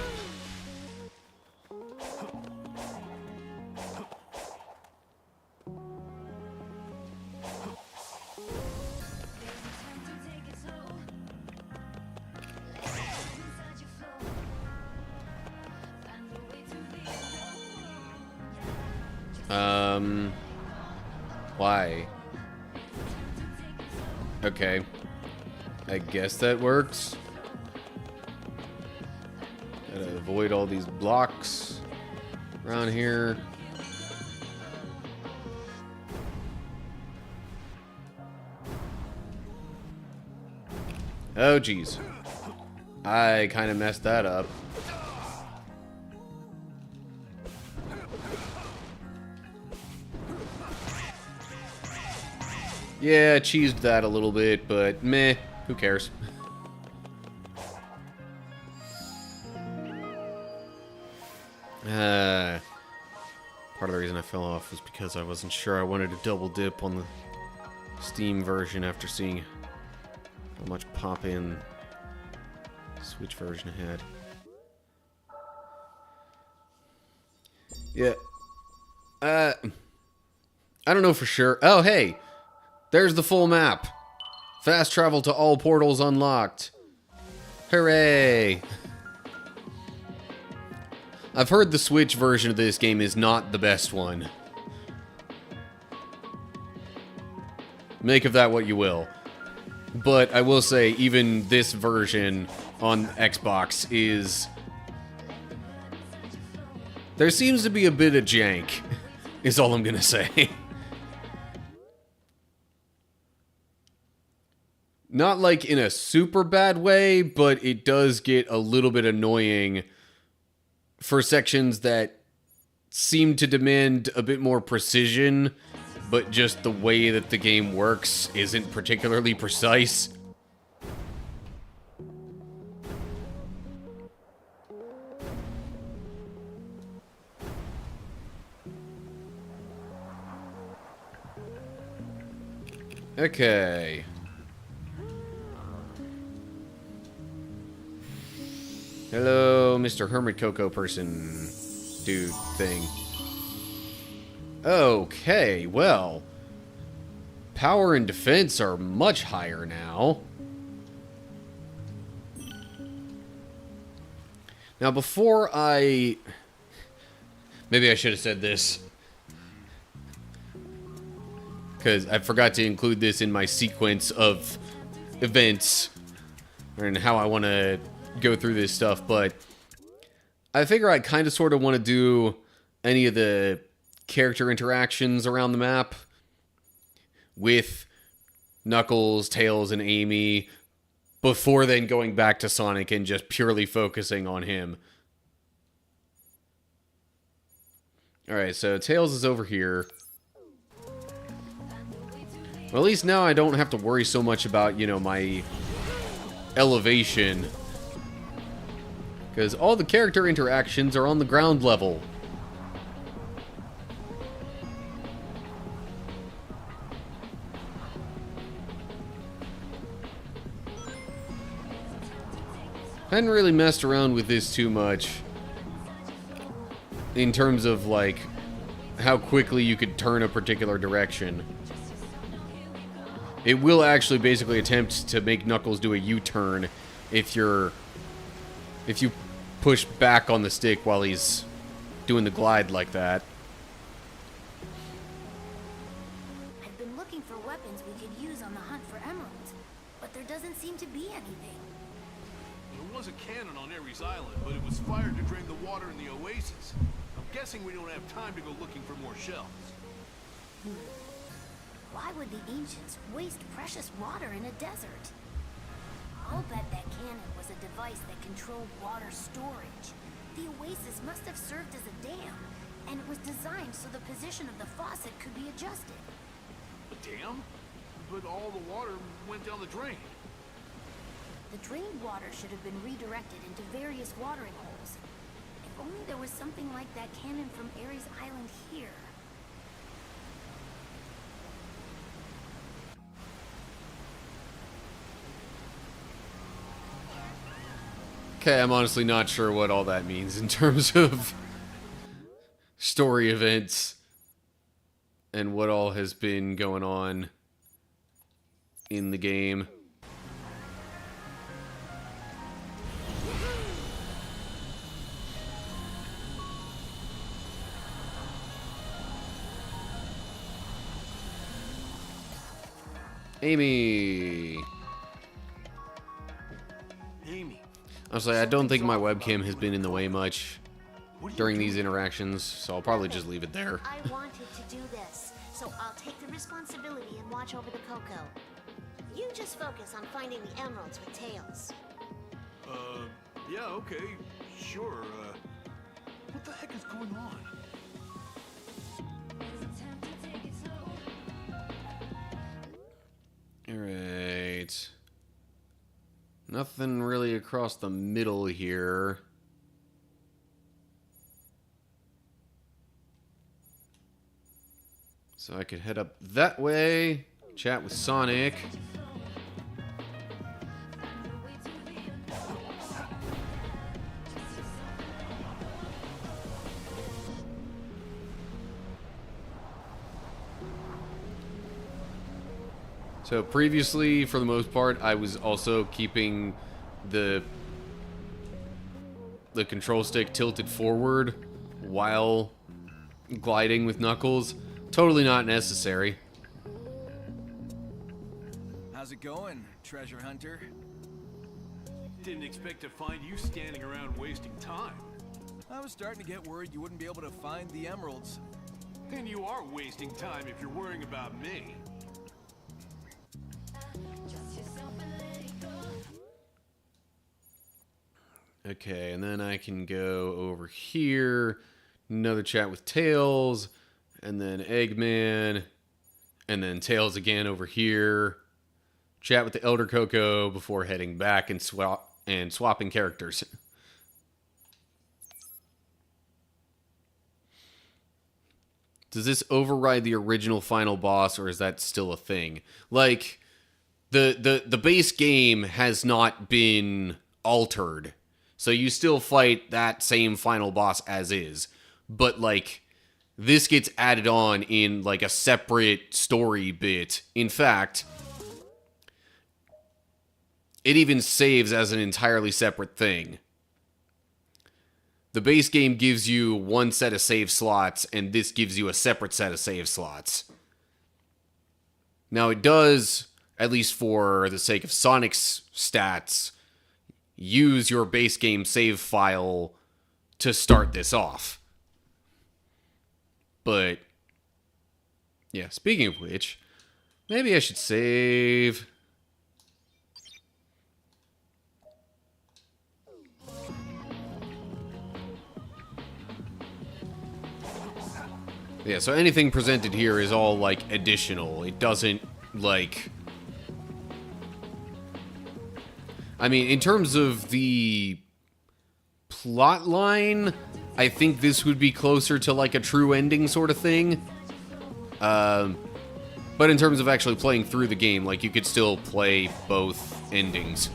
Why? Okay. I guess that works. Gotta avoid all these blocks around here. Oh, geez. I kind of messed that up. Yeah, I cheesed that a little bit, but meh, who cares? Part of the reason I fell off was because I wasn't sure I wanted to double dip on the Steam version after seeing how much pop-in Switch version had. Yeah. I don't know for sure. Oh, hey! There's the full map. Fast travel to all portals unlocked. Hooray! I've heard the Switch version of this game is not the best one. Make of that what you will. But I will say, even this version on Xbox is... There seems to be a bit of jank, is all I'm gonna say. Not like in a super bad way, but it does get a little bit annoying for sections that seem to demand a bit more precision, but just the way that the game works isn't particularly precise. Okay. Hello, Mr. Hermit Coco person. Dude thing. Okay, well. Power and defense are much higher now. Now, before I... Maybe I should have said this. Because I forgot to include this in my sequence of events. And how I want to go through this stuff. But I figure I kind of sort of want to do any of the character interactions around the map with Knuckles, Tails, and Amy before then going back to Sonic and just purely focusing on him. Alright, so Tails is over here. Well, at least now I don't have to worry so much about, you know, my elevation. Because all the character interactions are on the ground level. Hadn't really messed around with this too much. In terms of, like, how quickly you could turn a particular direction. It will actually basically attempt to make Knuckles do a U-turn if you push back on the stick while he's doing the glide like that. I've been looking for weapons we could use on the hunt for emeralds, but there doesn't seem to be anything. There was a cannon on Ares Island, but it was fired to drain the water in the oasis. I'm guessing we don't have time to go looking for more shells. Why would the ancients waste precious water in a desert? I'll bet that cannon was a device that controlled water storage. The oasis must have served as a dam, and it was designed so the position of the faucet could be adjusted. A dam? But all the water went down the drain. The drained water should have been redirected into various watering holes. If only there was something like that cannon from Ares Island here. Okay, I'm honestly not sure what all that means in terms of story events and what all has been going on in the game. Amy. Amy. Honestly, I don't think my webcam has been in the way much during these interactions, so I'll probably just leave it there. I wanted to do this, so I'll take the responsibility and watch over the Coco. You just focus on finding the emeralds with Tails. Yeah, okay, sure, what the heck is going on? Alright. Nothing really across the middle here. So I could head up that way, chat with Sonic. So previously, for the most part, I was also keeping the the control stick tilted forward while gliding with Knuckles. Totally not necessary. How's it going, treasure hunter? Didn't expect to find you standing around wasting time. I was starting to get worried you wouldn't be able to find the emeralds. Then you are wasting time if you're worrying about me. Okay, and then I can go over here, another chat with Tails, and then Eggman, and then Tails again over here. Chat with the Elder Coco before heading back and swapping characters. Does this override the original final boss, or is that still a thing? Like, the base game has not been altered. So you still fight that same final boss as is. But, like, this gets added on in, like, a separate story bit. In fact, it even saves as an entirely separate thing. The base game gives you one set of save slots, and this gives you a separate set of save slots. Now, it does, at least for the sake of Sonic's stats, use your base game save file to start this off. But, yeah, speaking of which, maybe I should save. Yeah, so anything presented here is all, like, additional. It doesn't, like... I mean, in terms of the plot line, I think this would be closer to, like, a true ending sort of thing. But in terms of actually playing through the game, like, you could still play both endings.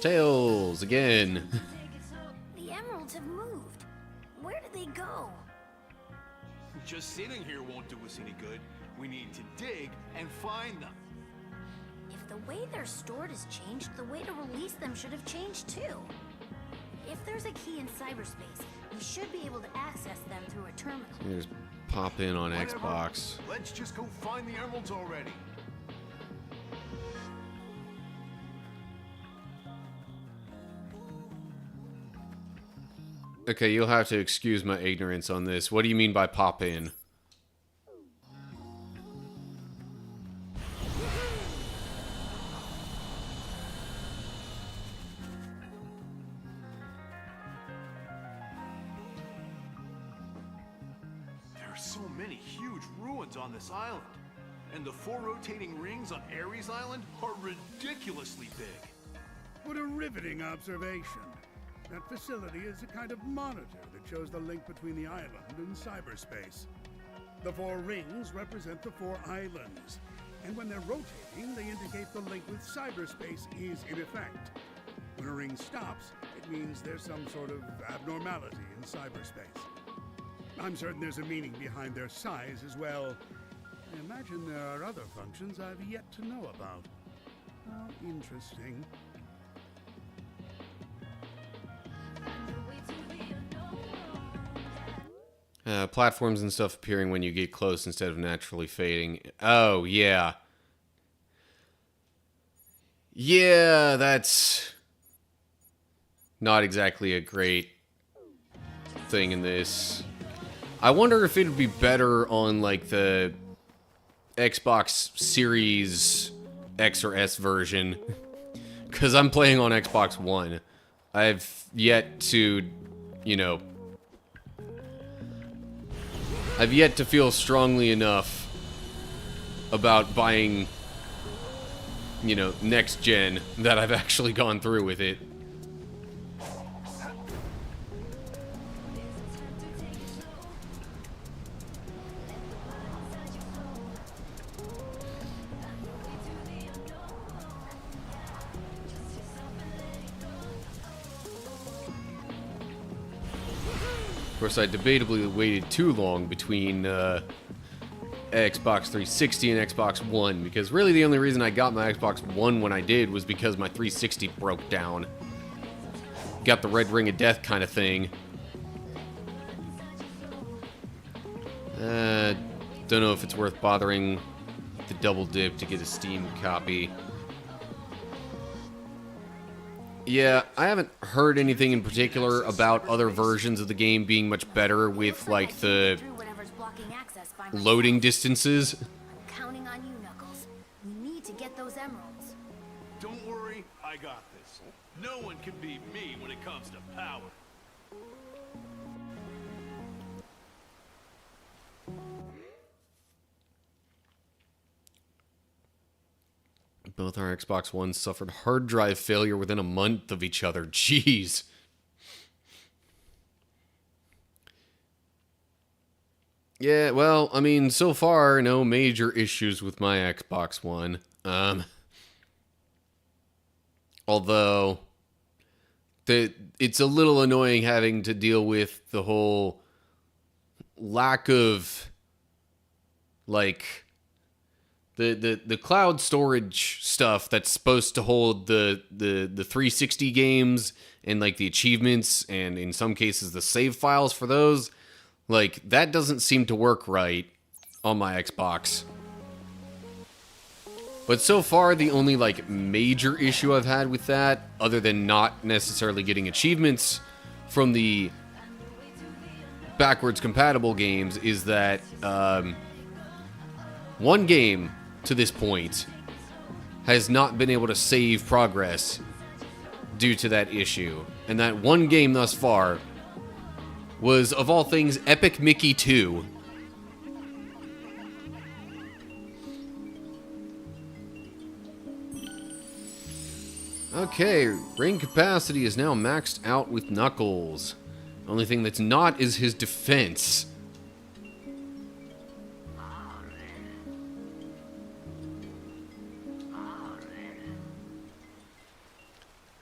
Tails, again. The emeralds have moved. Where did they go? Just sitting here won't do us any good. We need to dig and find them. If the way they're stored has changed, the way to release them should have changed too. If there's a key in cyberspace, we should be able to access them through a terminal. Just pop in on Whatever. Xbox. Let's just go find the emeralds already. Okay, you'll have to excuse my ignorance on this. What do you mean by pop in? There are so many huge ruins on this island. And the 4 rotating rings on Ares Island are ridiculously big. What a riveting observation. That facility is a kind of monitor that shows the link between the island and cyberspace. The 4 rings represent the 4 islands, and when they're rotating, they indicate the link with cyberspace is in effect. When a ring stops, it means there's some sort of abnormality in cyberspace. I'm certain there's a meaning behind their size as well. I imagine there are other functions I've yet to know about. How interesting. Platforms and stuff appearing when you get close instead of naturally fading. Oh, yeah. Yeah, that's not exactly a great thing in this. I wonder if it would be better on, like, the Xbox Series X or S version. Because I'm playing on Xbox One. I've yet to, you know... I've yet to feel strongly enough about buying, you know, next gen that I've actually gone through with it. course, I debatably waited too long between Xbox 360 and Xbox One, because really the only reason I got my Xbox One when I did was because my 360 broke down. Got the red ring of death kind of thing. Don't know if it's worth bothering the double dip to get a Steam copy. Yeah, I haven't heard anything in particular about other versions of the game being much better with, like, the loading distances. I'm counting on you, Knuckles. We need to get those emeralds. Don't worry, I got this. No one can beat me when it comes to power. Both our Xbox Ones suffered hard drive failure within a month of each other. Jeez. Yeah, well, I mean, so far, no major issues with my Xbox One. Although, it's a little annoying having to deal with the whole lack of, like, the cloud storage stuff that's supposed to hold the 360 games and, like, the achievements and, in some cases, the save files for those. Like, that doesn't seem to work right on my Xbox. But so far, the only, like, major issue I've had with that, other than not necessarily getting achievements from the backwards compatible games, is that one game to this point has not been able to save progress due to that issue. And that one game thus far was, of all things, Epic Mickey 2. Okay, ring capacity is now maxed out with Knuckles. Only thing that's not is his defense.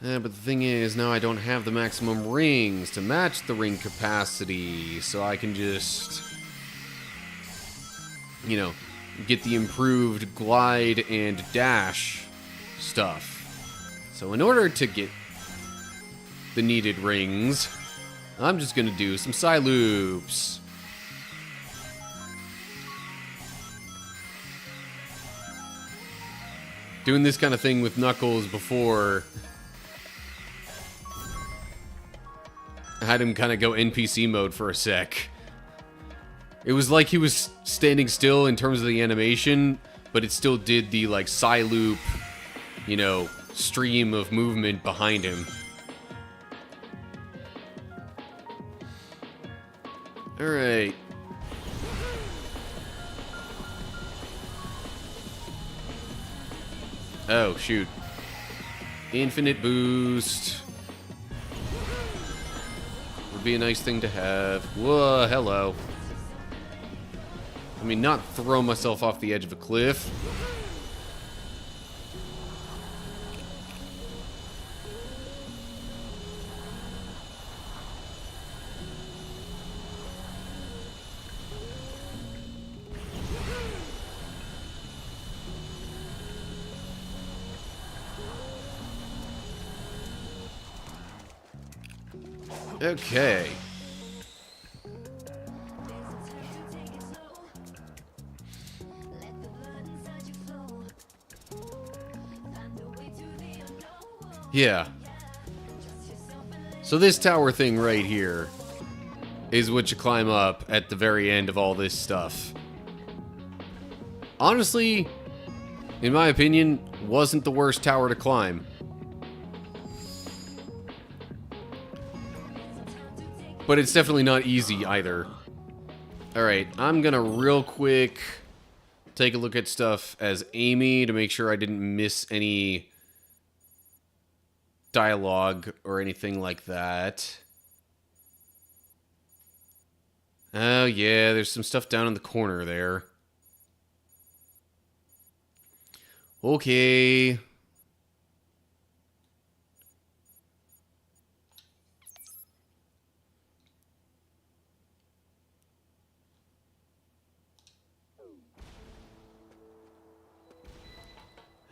But the thing is, now I don't have the maximum rings to match the ring capacity, so I can just, you know, get the improved glide and dash stuff. So in order to get the needed rings, I'm just going to do some Psyloops. Doing this kind of thing with Knuckles before, I had him kind of go NPC mode for a sec. It was like he was standing still in terms of the animation, but it still did the, like, Psyloop, you know, stream of movement behind him. Alright. Oh, shoot. Infinite boost. Would be a nice thing to have. Whoa, hello. I mean, not throw myself off the edge of a cliff. Okay. Yeah. So this tower thing right here is what you climb up at the very end of all this stuff. Honestly, in my opinion, wasn't the worst tower to climb. But it's definitely not easy either. Alright, I'm gonna real quick take a look at stuff as Amy to make sure I didn't miss any dialogue or anything like that. Oh yeah, there's some stuff down in the corner there. Okay.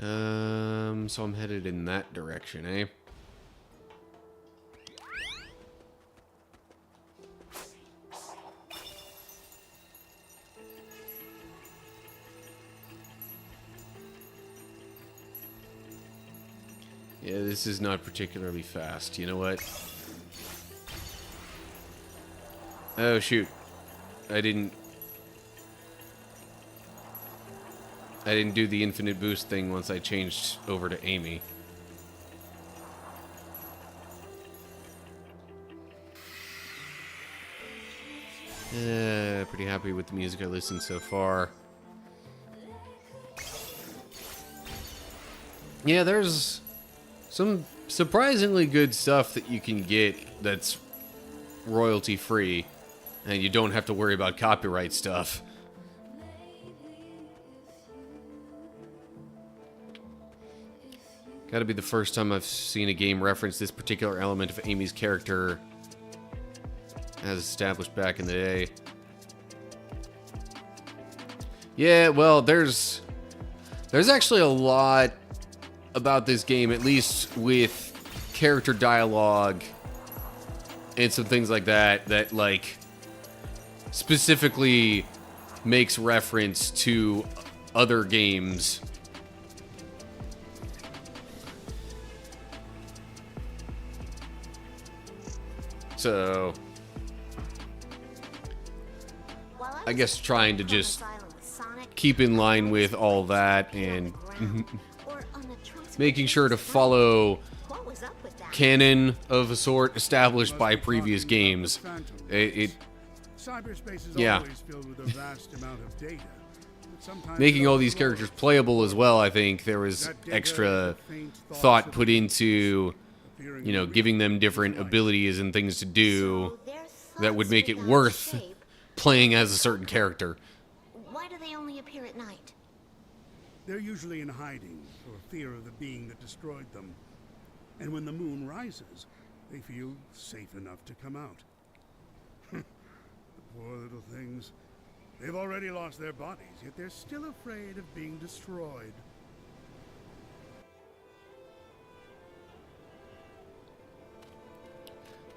So I'm headed in that direction, eh? Yeah, this is not particularly fast. You know what? Oh, shoot. I didn't do the infinite boost thing once I changed over to Amy. Pretty happy with the music I listened so far. Yeah, there's some surprisingly good stuff that you can get that's royalty free, and you don't have to worry about copyright stuff. Gotta be the first time I've seen a game reference this particular element of Amy's character as established back in the day. Yeah, well, there's actually a lot about this game, at least with character dialogue and some things like that, that like specifically makes reference to other games. So I guess trying to just keep in line with all that and making sure to follow canon of a sort established by previous games. Cyberspace is Yeah. always filled with a vast amount of data. But sometimes Making all these those characters playable as well, I think there was extra thought put into, you know, giving them different abilities and things to do that would make it worth playing as a certain character. Why do they only appear at night? They're usually in hiding for fear of the being that destroyed them. And when the moon rises, they feel safe enough to come out. The poor little things. They've already lost their bodies, yet they're still afraid of being destroyed.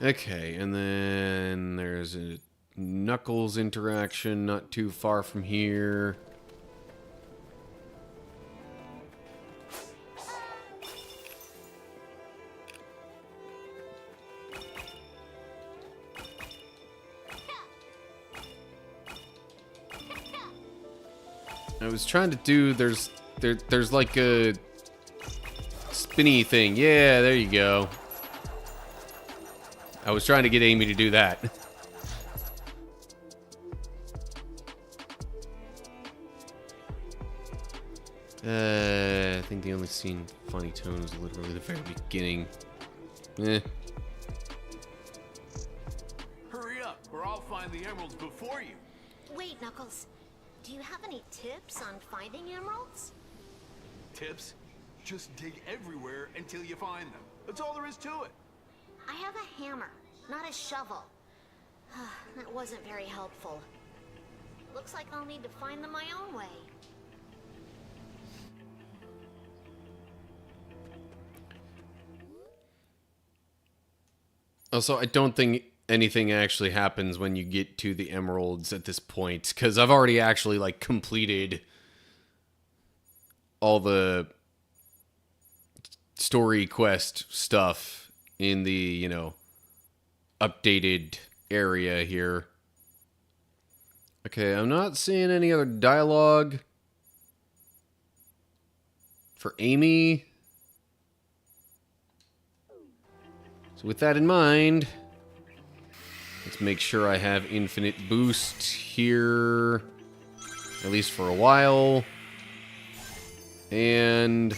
Okay, and then there's a Knuckles interaction not too far from here. I was trying to do, there's like a spinny thing. Yeah, there you go. I was trying to get Amy to do that. I think the only scene funny tone was literally the very beginning. Eh. Hurry up, or I'll find the emeralds before you. Wait, Knuckles. Do you have any tips on finding emeralds? Tips? Just dig everywhere until you find them. That's all there is to it. I have a hammer, not a shovel. That wasn't very helpful. Looks like I'll need to find them my own way. Also, I don't think anything actually happens when you get to the emeralds at this point, because I've already actually, like, completed all the story quest stuff in the, you know, updated area here. Okay, I'm not seeing any other dialogue for Amy. So with that in mind, let's make sure I have infinite boost here, at least for a while. And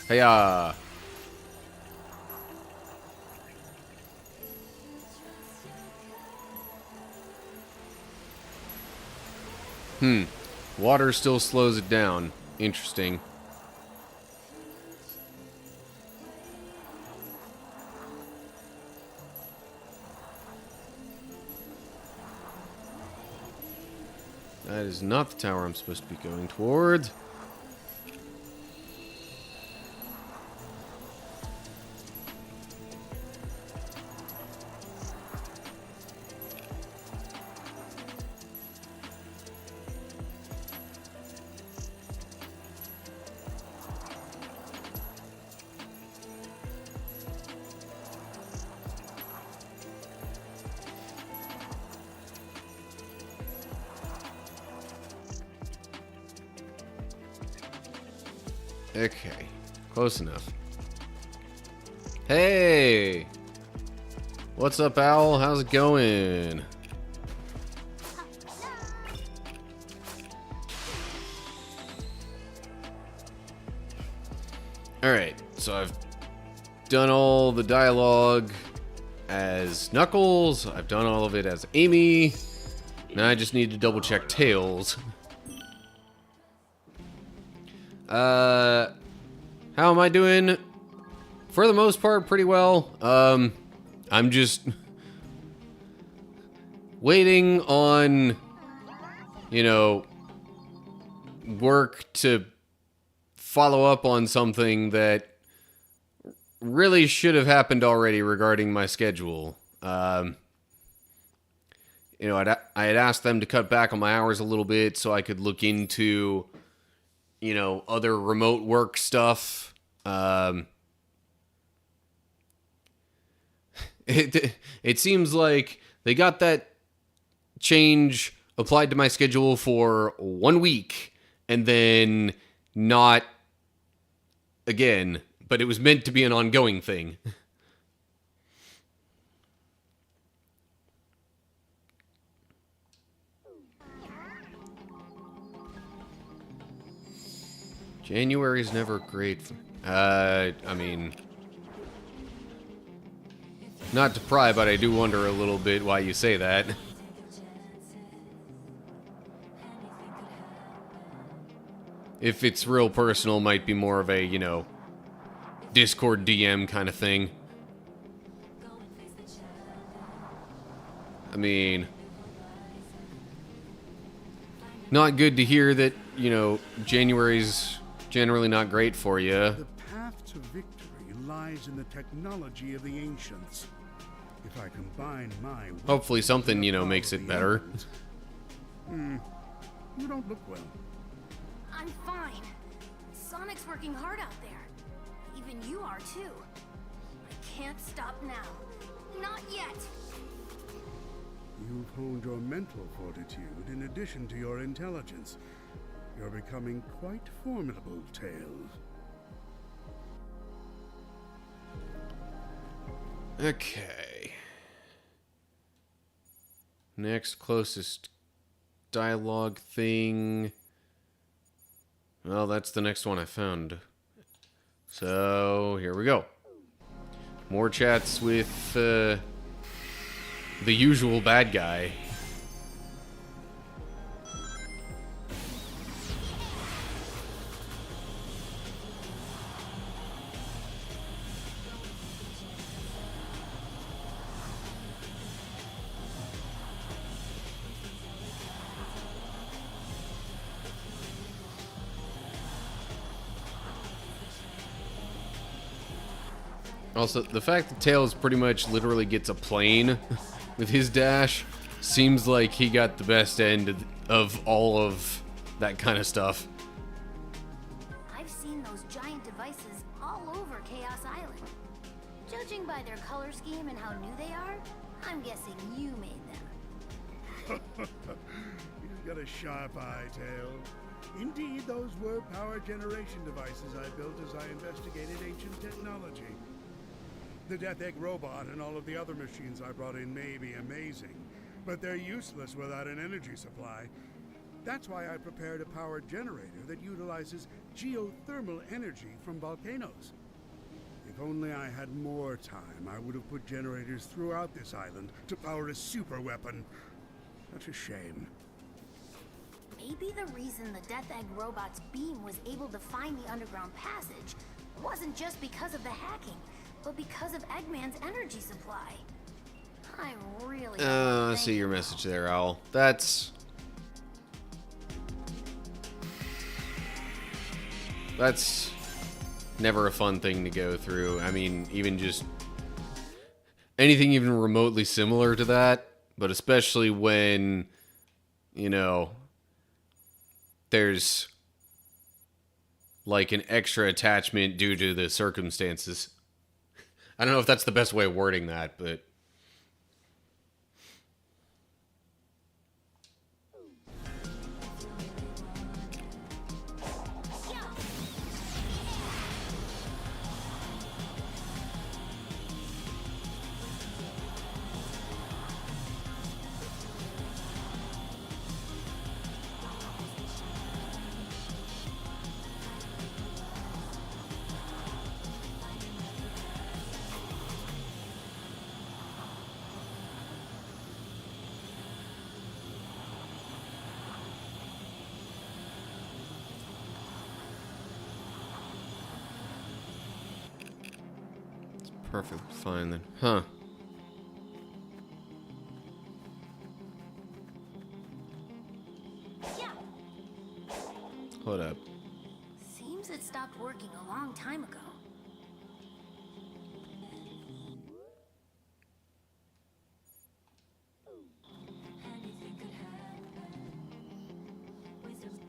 hiya! Water still slows it down. Interesting. That is not the tower I'm supposed to be going towards. Okay, close enough. Hey! What's up, Owl? How's it going? Alright, so I've done all the dialogue as Knuckles, I've done all of it as Amy. Now I just need to double check Tails. How am I doing? For the most part, pretty well. I'm just waiting on, you know, work to follow up on something that really should have happened already regarding my schedule. You know, I had asked them to cut back on my hours a little bit so I could look into, you know, other remote work stuff. It seems like they got that change applied to my schedule for 1 week and then not again, but it was meant to be an ongoing thing. January's never great. I mean, not to pry, but I do wonder a little bit why you say that. If it's real personal, might be more of a, you know, Discord DM kind of thing. I mean, not good to hear that, you know, January's generally not great for you. The path to victory lies in the technology of the ancients. If I combine my... Hopefully something, you know, makes it better. You don't look well. I'm fine. Sonic's working hard out there. Even you are too. I can't stop now. Not yet. You've honed your mental fortitude in addition to your intelligence. You're becoming quite formidable, Tails. Okay. Next closest dialogue thing. Well, that's the next one I found. So, here we go. More chats with the usual bad guy. Also, the fact that Tails pretty much literally gets a plane with his dash seems like he got the best end of all of that kind of stuff. I've seen those giant devices all over Chaos Island. Judging by their color scheme and how new they are, I'm guessing you made them. You've got a sharp eye, Tails. Indeed, those were power generation devices I built as I investigated ancient technology. The Death Egg robot and all of the other machines I brought in may be amazing, but they're useless without an energy supply. That's why I prepared a power generator that utilizes geothermal energy from volcanoes. If only I had more time, I would have put generators throughout this island to power a super weapon. Such a shame. Maybe the reason the Death Egg robot's beam was able to find the underground passage wasn't just because of the hacking, but because of Eggman's energy supply. I really I see your message there, Owl. That's never a fun thing to go through. I mean, even just anything even remotely similar to that, but especially when, you know, there's like an extra attachment due to the circumstances. I don't know if that's the best way of wording that, but... Perfect. Fine then. Huh. Hold up. Seems it stopped working a long time ago.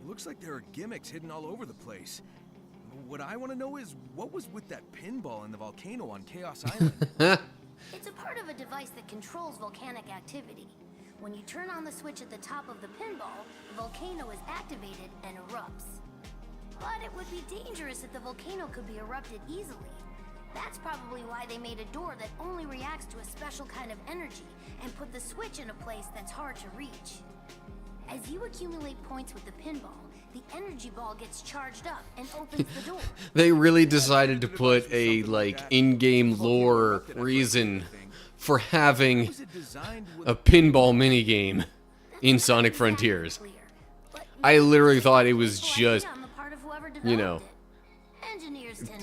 Looks like there are gimmicks hidden all over the place. What I want to know is, what was with that pinball in the volcano on Chaos Island? It's a part of a device that controls volcanic activity. When you turn on the switch at the top of the pinball, the volcano is activated and erupts. But it would be dangerous if the volcano could be erupted easily. That's probably why they made a door that only reacts to a special kind of energy and put the switch in a place that's hard to reach. As you accumulate points with the pinball, the energy ball gets charged up and opens the door. They really decided to put a, like, in-game lore reason for having a pinball minigame in Sonic Frontiers. I literally thought it was just, you know,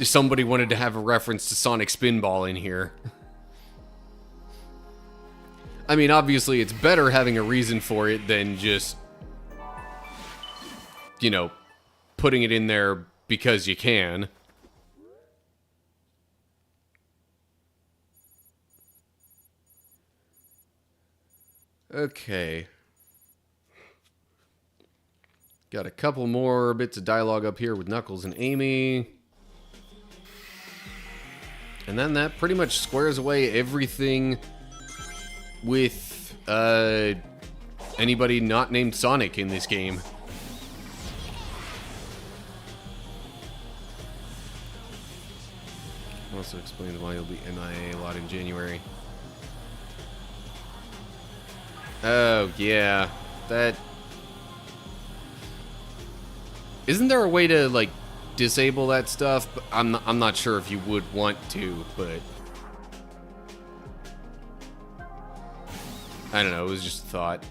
somebody wanted to have a reference to Sonic Spinball in here. I mean, obviously, it's better having a reason for it than just, you know, putting it in there because you can. Okay. Got a couple more bits of dialogue up here with Knuckles and Amy. And then that pretty much squares away everything with anybody not named Sonic in this game. Also explains why you'll be MIA a lot in January. Oh, yeah. That... Isn't there a way to, like, disable that stuff? But I'm not sure if you would want to, but... I don't know, it was just a thought.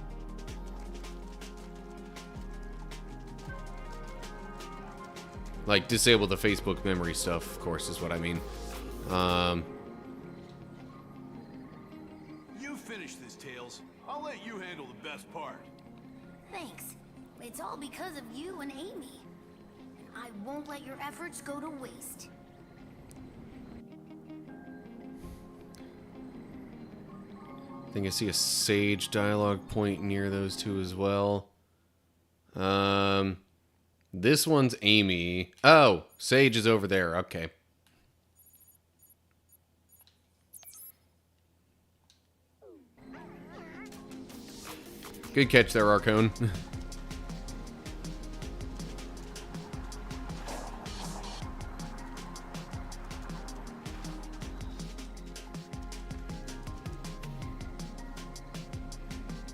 Like, disable the Facebook memory stuff, of course, is what I mean. You finish this, Tails. I'll let you handle the best part. Thanks. It's all because of you and Amy. I won't let your efforts go to waste. I think I see a Sage dialogue point near those two as well. This one's Amy. Oh, Sage is over there. Okay. Good catch there, Arcone.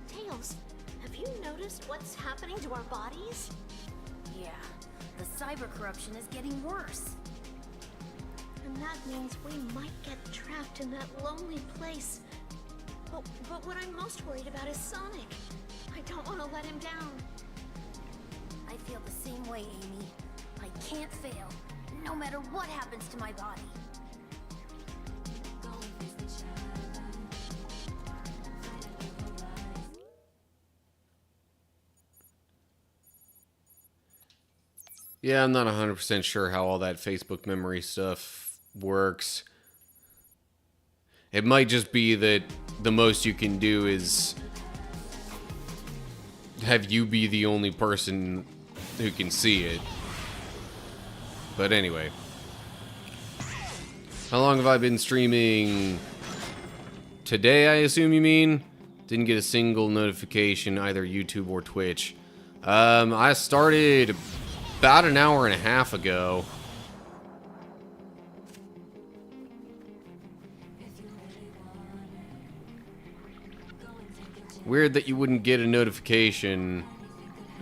Tails, have you noticed what's happening to our bodies? Yeah, the cyber corruption is getting worse. And that means we might get trapped in that lonely place. But what I'm most worried about is Sonic. I don't want to let him down. I feel the same way, Amy. I can't fail, no matter what happens to my body. Yeah, I'm not 100% sure how all that Facebook memory stuff works. It might just be that the most you can do is have you be the only person who can see it. But anyway. How long have I been streaming? Today, I assume you mean? Didn't get a single notification, either YouTube or Twitch. I started about an hour and a half ago. Weird that you wouldn't get a notification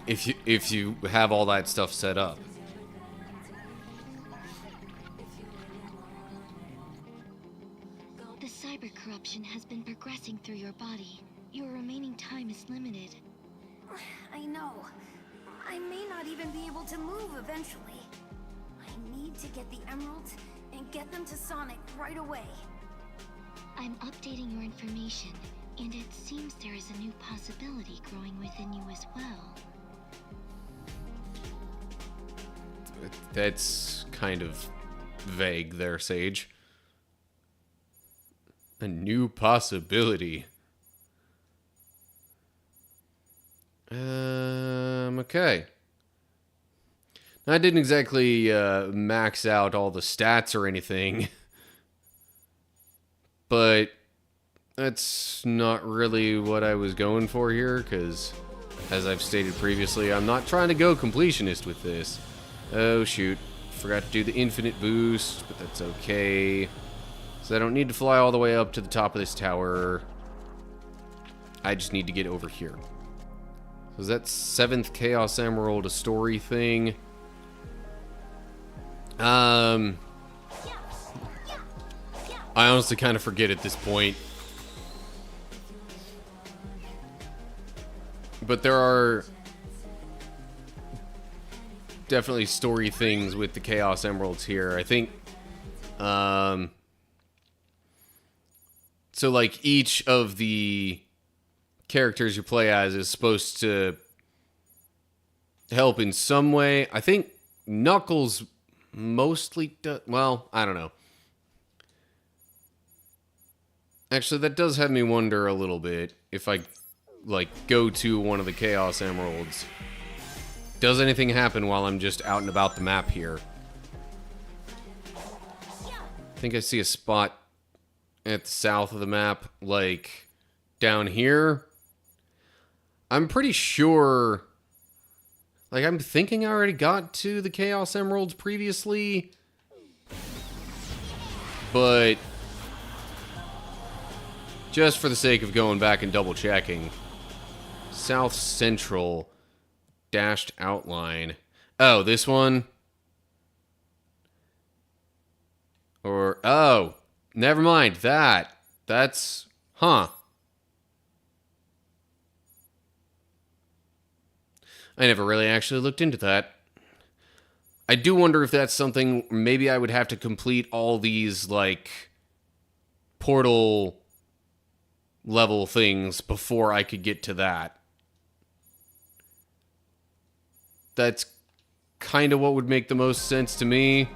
if you have all that stuff set up. The cyber corruption has been progressing through your body. Your remaining time is limited. I know. I may not even be able to move eventually. I need to get the emeralds and get them to Sonic right away. I'm updating your information, and it seems there is a new possibility growing within you as well. That's kind of vague there, Sage. A new possibility. Okay. I didn't exactly max out all the stats or anything, but that's not really what I was going for here, because, as I've stated previously, I'm not trying to go completionist with this. Oh, shoot. Forgot to do the infinite boost, but that's okay. So I don't need to fly all the way up to the top of this tower. I just need to get over here. So is that 7th Chaos Emerald a story thing? I honestly kind of forget at this point. But there are definitely story things with the Chaos Emeralds here. I think, so like each of the characters you play as is supposed to help in some way. I think Knuckles mostly does. Well, I don't know. Actually, that does have me wonder a little bit if I, like, go to one of the Chaos Emeralds. Does anything happen while I'm just out and about the map here? I think I see a spot at the south of the map, like, down here. I'm pretty sure... Like, I'm thinking I already got to the Chaos Emeralds previously. But... just for the sake of going back and double checking. South Central dashed outline. Oh, this one? Or, oh, never mind that. That's, huh. I never really actually looked into that. I do wonder if that's something, maybe I would have to complete all these, like, portal level things before I could get to that. That's kind of what would make the most sense to me.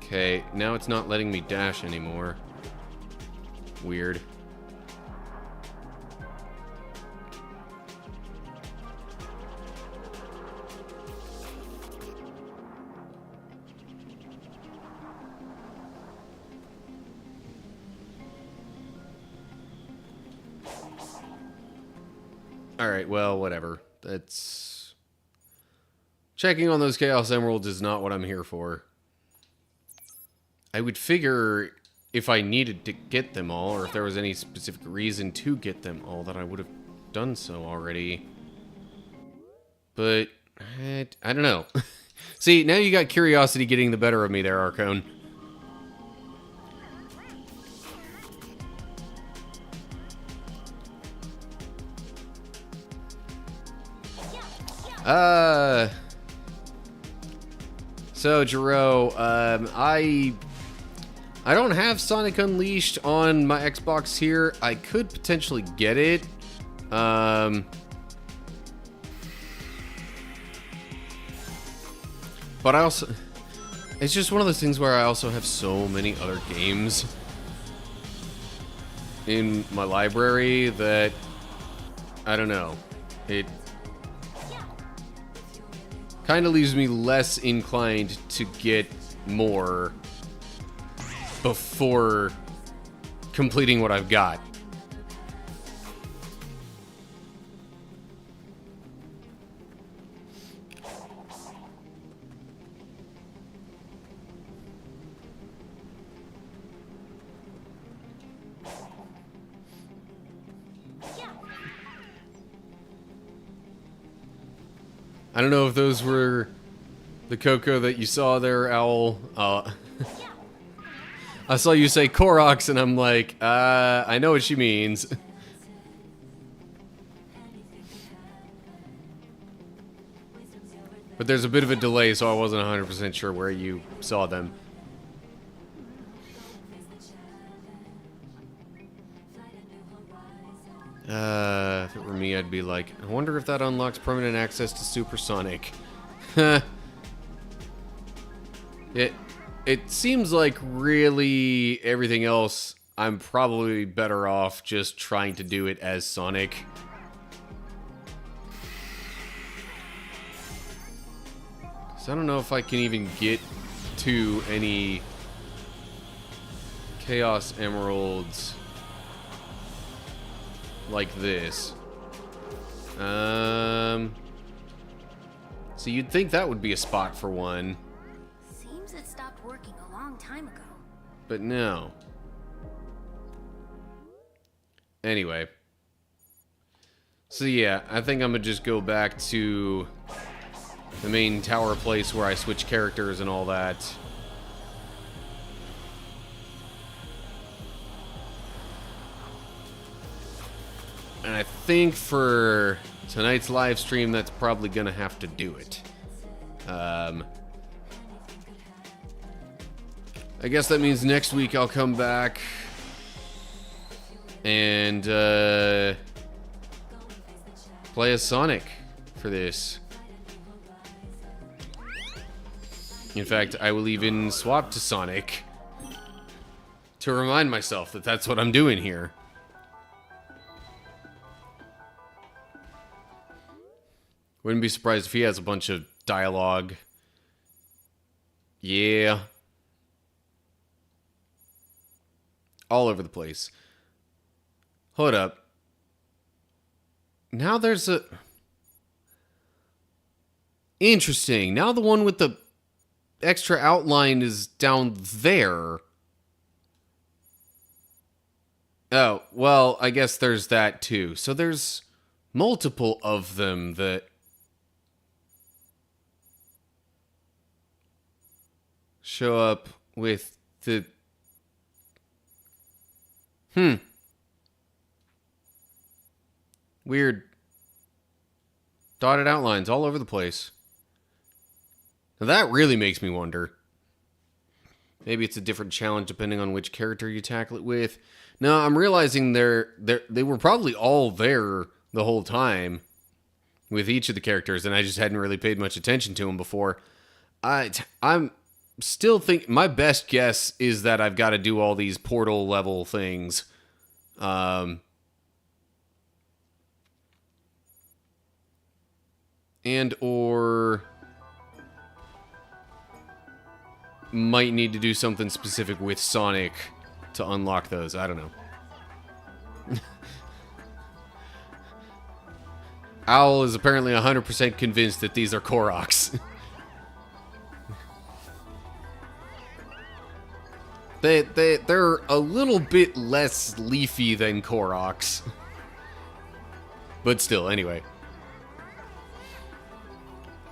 Okay, now it's not letting me dash anymore. Weird. Alright, well, whatever. That's... checking on those Chaos Emeralds is not what I'm here for. I would figure if I needed to get them all, or if there was any specific reason to get them all, that I would have done so already. But, I don't know. See, now you got curiosity getting the better of me there, Arcone. So, Jero, I don't have Sonic Unleashed on my Xbox here. I could potentially get it. But I also... it's just one of those things where I also have so many other games in my library that... I don't know. It kind of leaves me less inclined to get more before completing what I've got. I don't know if those were the Coco that you saw there, Owl. I saw you say Koroks, and I'm like, I know what she means. But there's a bit of a delay, so I wasn't 100% sure where you saw them. If it were me, I'd be like, I wonder if that unlocks permanent access to Supersonic. It seems like really everything else, I'm probably better off just trying to do it as Sonic. So I don't know if I can even get to any Chaos Emeralds like this. So you'd think that would be a spot for one. Seems it stopped working a long time ago. But no. Anyway. So yeah, I think I'm gonna just go back to the main tower place where I switch characters and all that. And I think for tonight's live stream, that's probably gonna have to do it. I guess that means next week I'll come back and play as Sonic for this. In fact, I will even swap to Sonic to remind myself that that's what I'm doing here. Wouldn't be surprised if he has a bunch of dialogue. Yeah. All over the place. Hold up. Now there's a... Interesting. Now the one with the extra outline is down there. Oh, well, I guess there's that too. So there's multiple of them that... show up with the... Weird. Dotted outlines all over the place. Now that really makes me wonder. Maybe it's a different challenge depending on which character you tackle it with. No, I'm realizing they were probably all there the whole time with each of the characters, and I just hadn't really paid much attention to them before. I'm still think my best guess is that I've got to do all these portal level things. And or might need to do something specific with Sonic to unlock those. I don't know. Owl is apparently 100% convinced that these are Koroks. They're a little bit less leafy than Koroks. But still, anyway.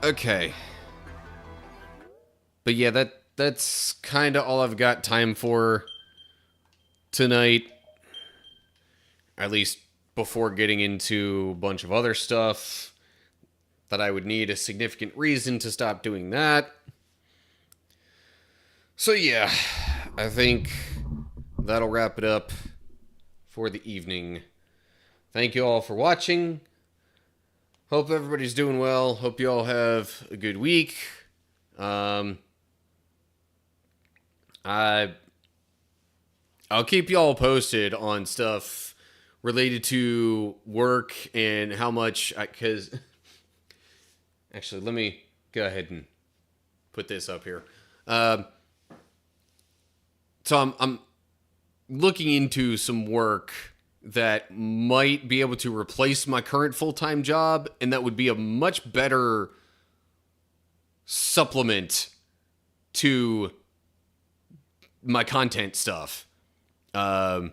Okay. But yeah, that's kind of all I've got time for tonight. At least before getting into a bunch of other stuff that I would need a significant reason to stop doing that. So yeah, I think that'll wrap it up for the evening. Thank you all for watching. Hope everybody's doing well. Hope you all have a good week. I'll keep you all posted on stuff related to work and how much because actually let me go ahead and put this up here. So I'm looking into some work that might be able to replace my current full-time job, and that would be a much better supplement to my content stuff. I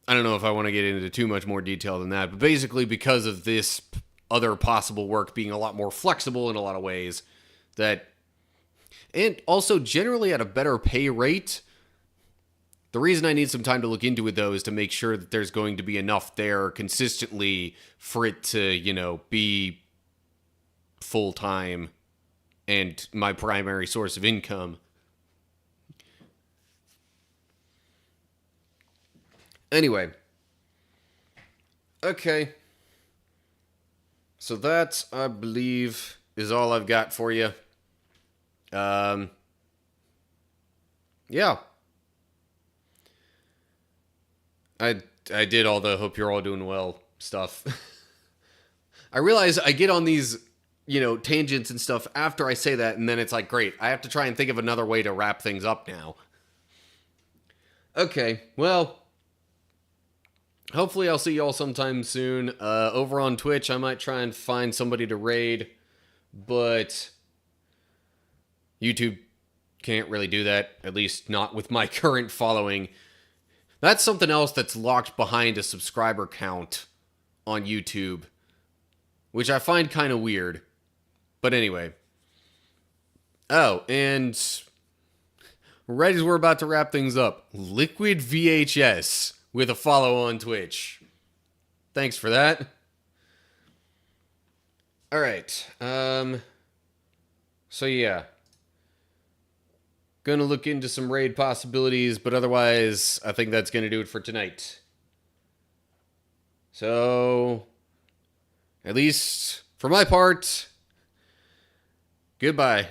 don't know if I want to get into too much more detail than that, but basically because of this other possible work being a lot more flexible in a lot of ways, that, and also generally at a better pay rate. The reason I need some time to look into it, though, is to make sure that there's going to be enough there consistently for it to, you know, be full-time and my primary source of income. Anyway. Okay. So that, I believe, is all I've got for you. Yeah. I did all the hope you're all doing well stuff. I realize I get on these, tangents and stuff after I say that, and then it's like, great, I have to try and think of another way to wrap things up now. Okay, well, hopefully I'll see y'all sometime soon. Over on Twitch, I might try and find somebody to raid, but YouTube can't really do that, at least not with my current following. That's something else that's locked behind a subscriber count on YouTube, which I find kind of weird. But anyway. Oh, and right as we're about to wrap things up, Liquid VHS with a follow on Twitch. Thanks for that. Alright, so yeah. Gonna look into some raid possibilities, but otherwise, I think that's gonna do it for tonight. So, at least for my part, goodbye.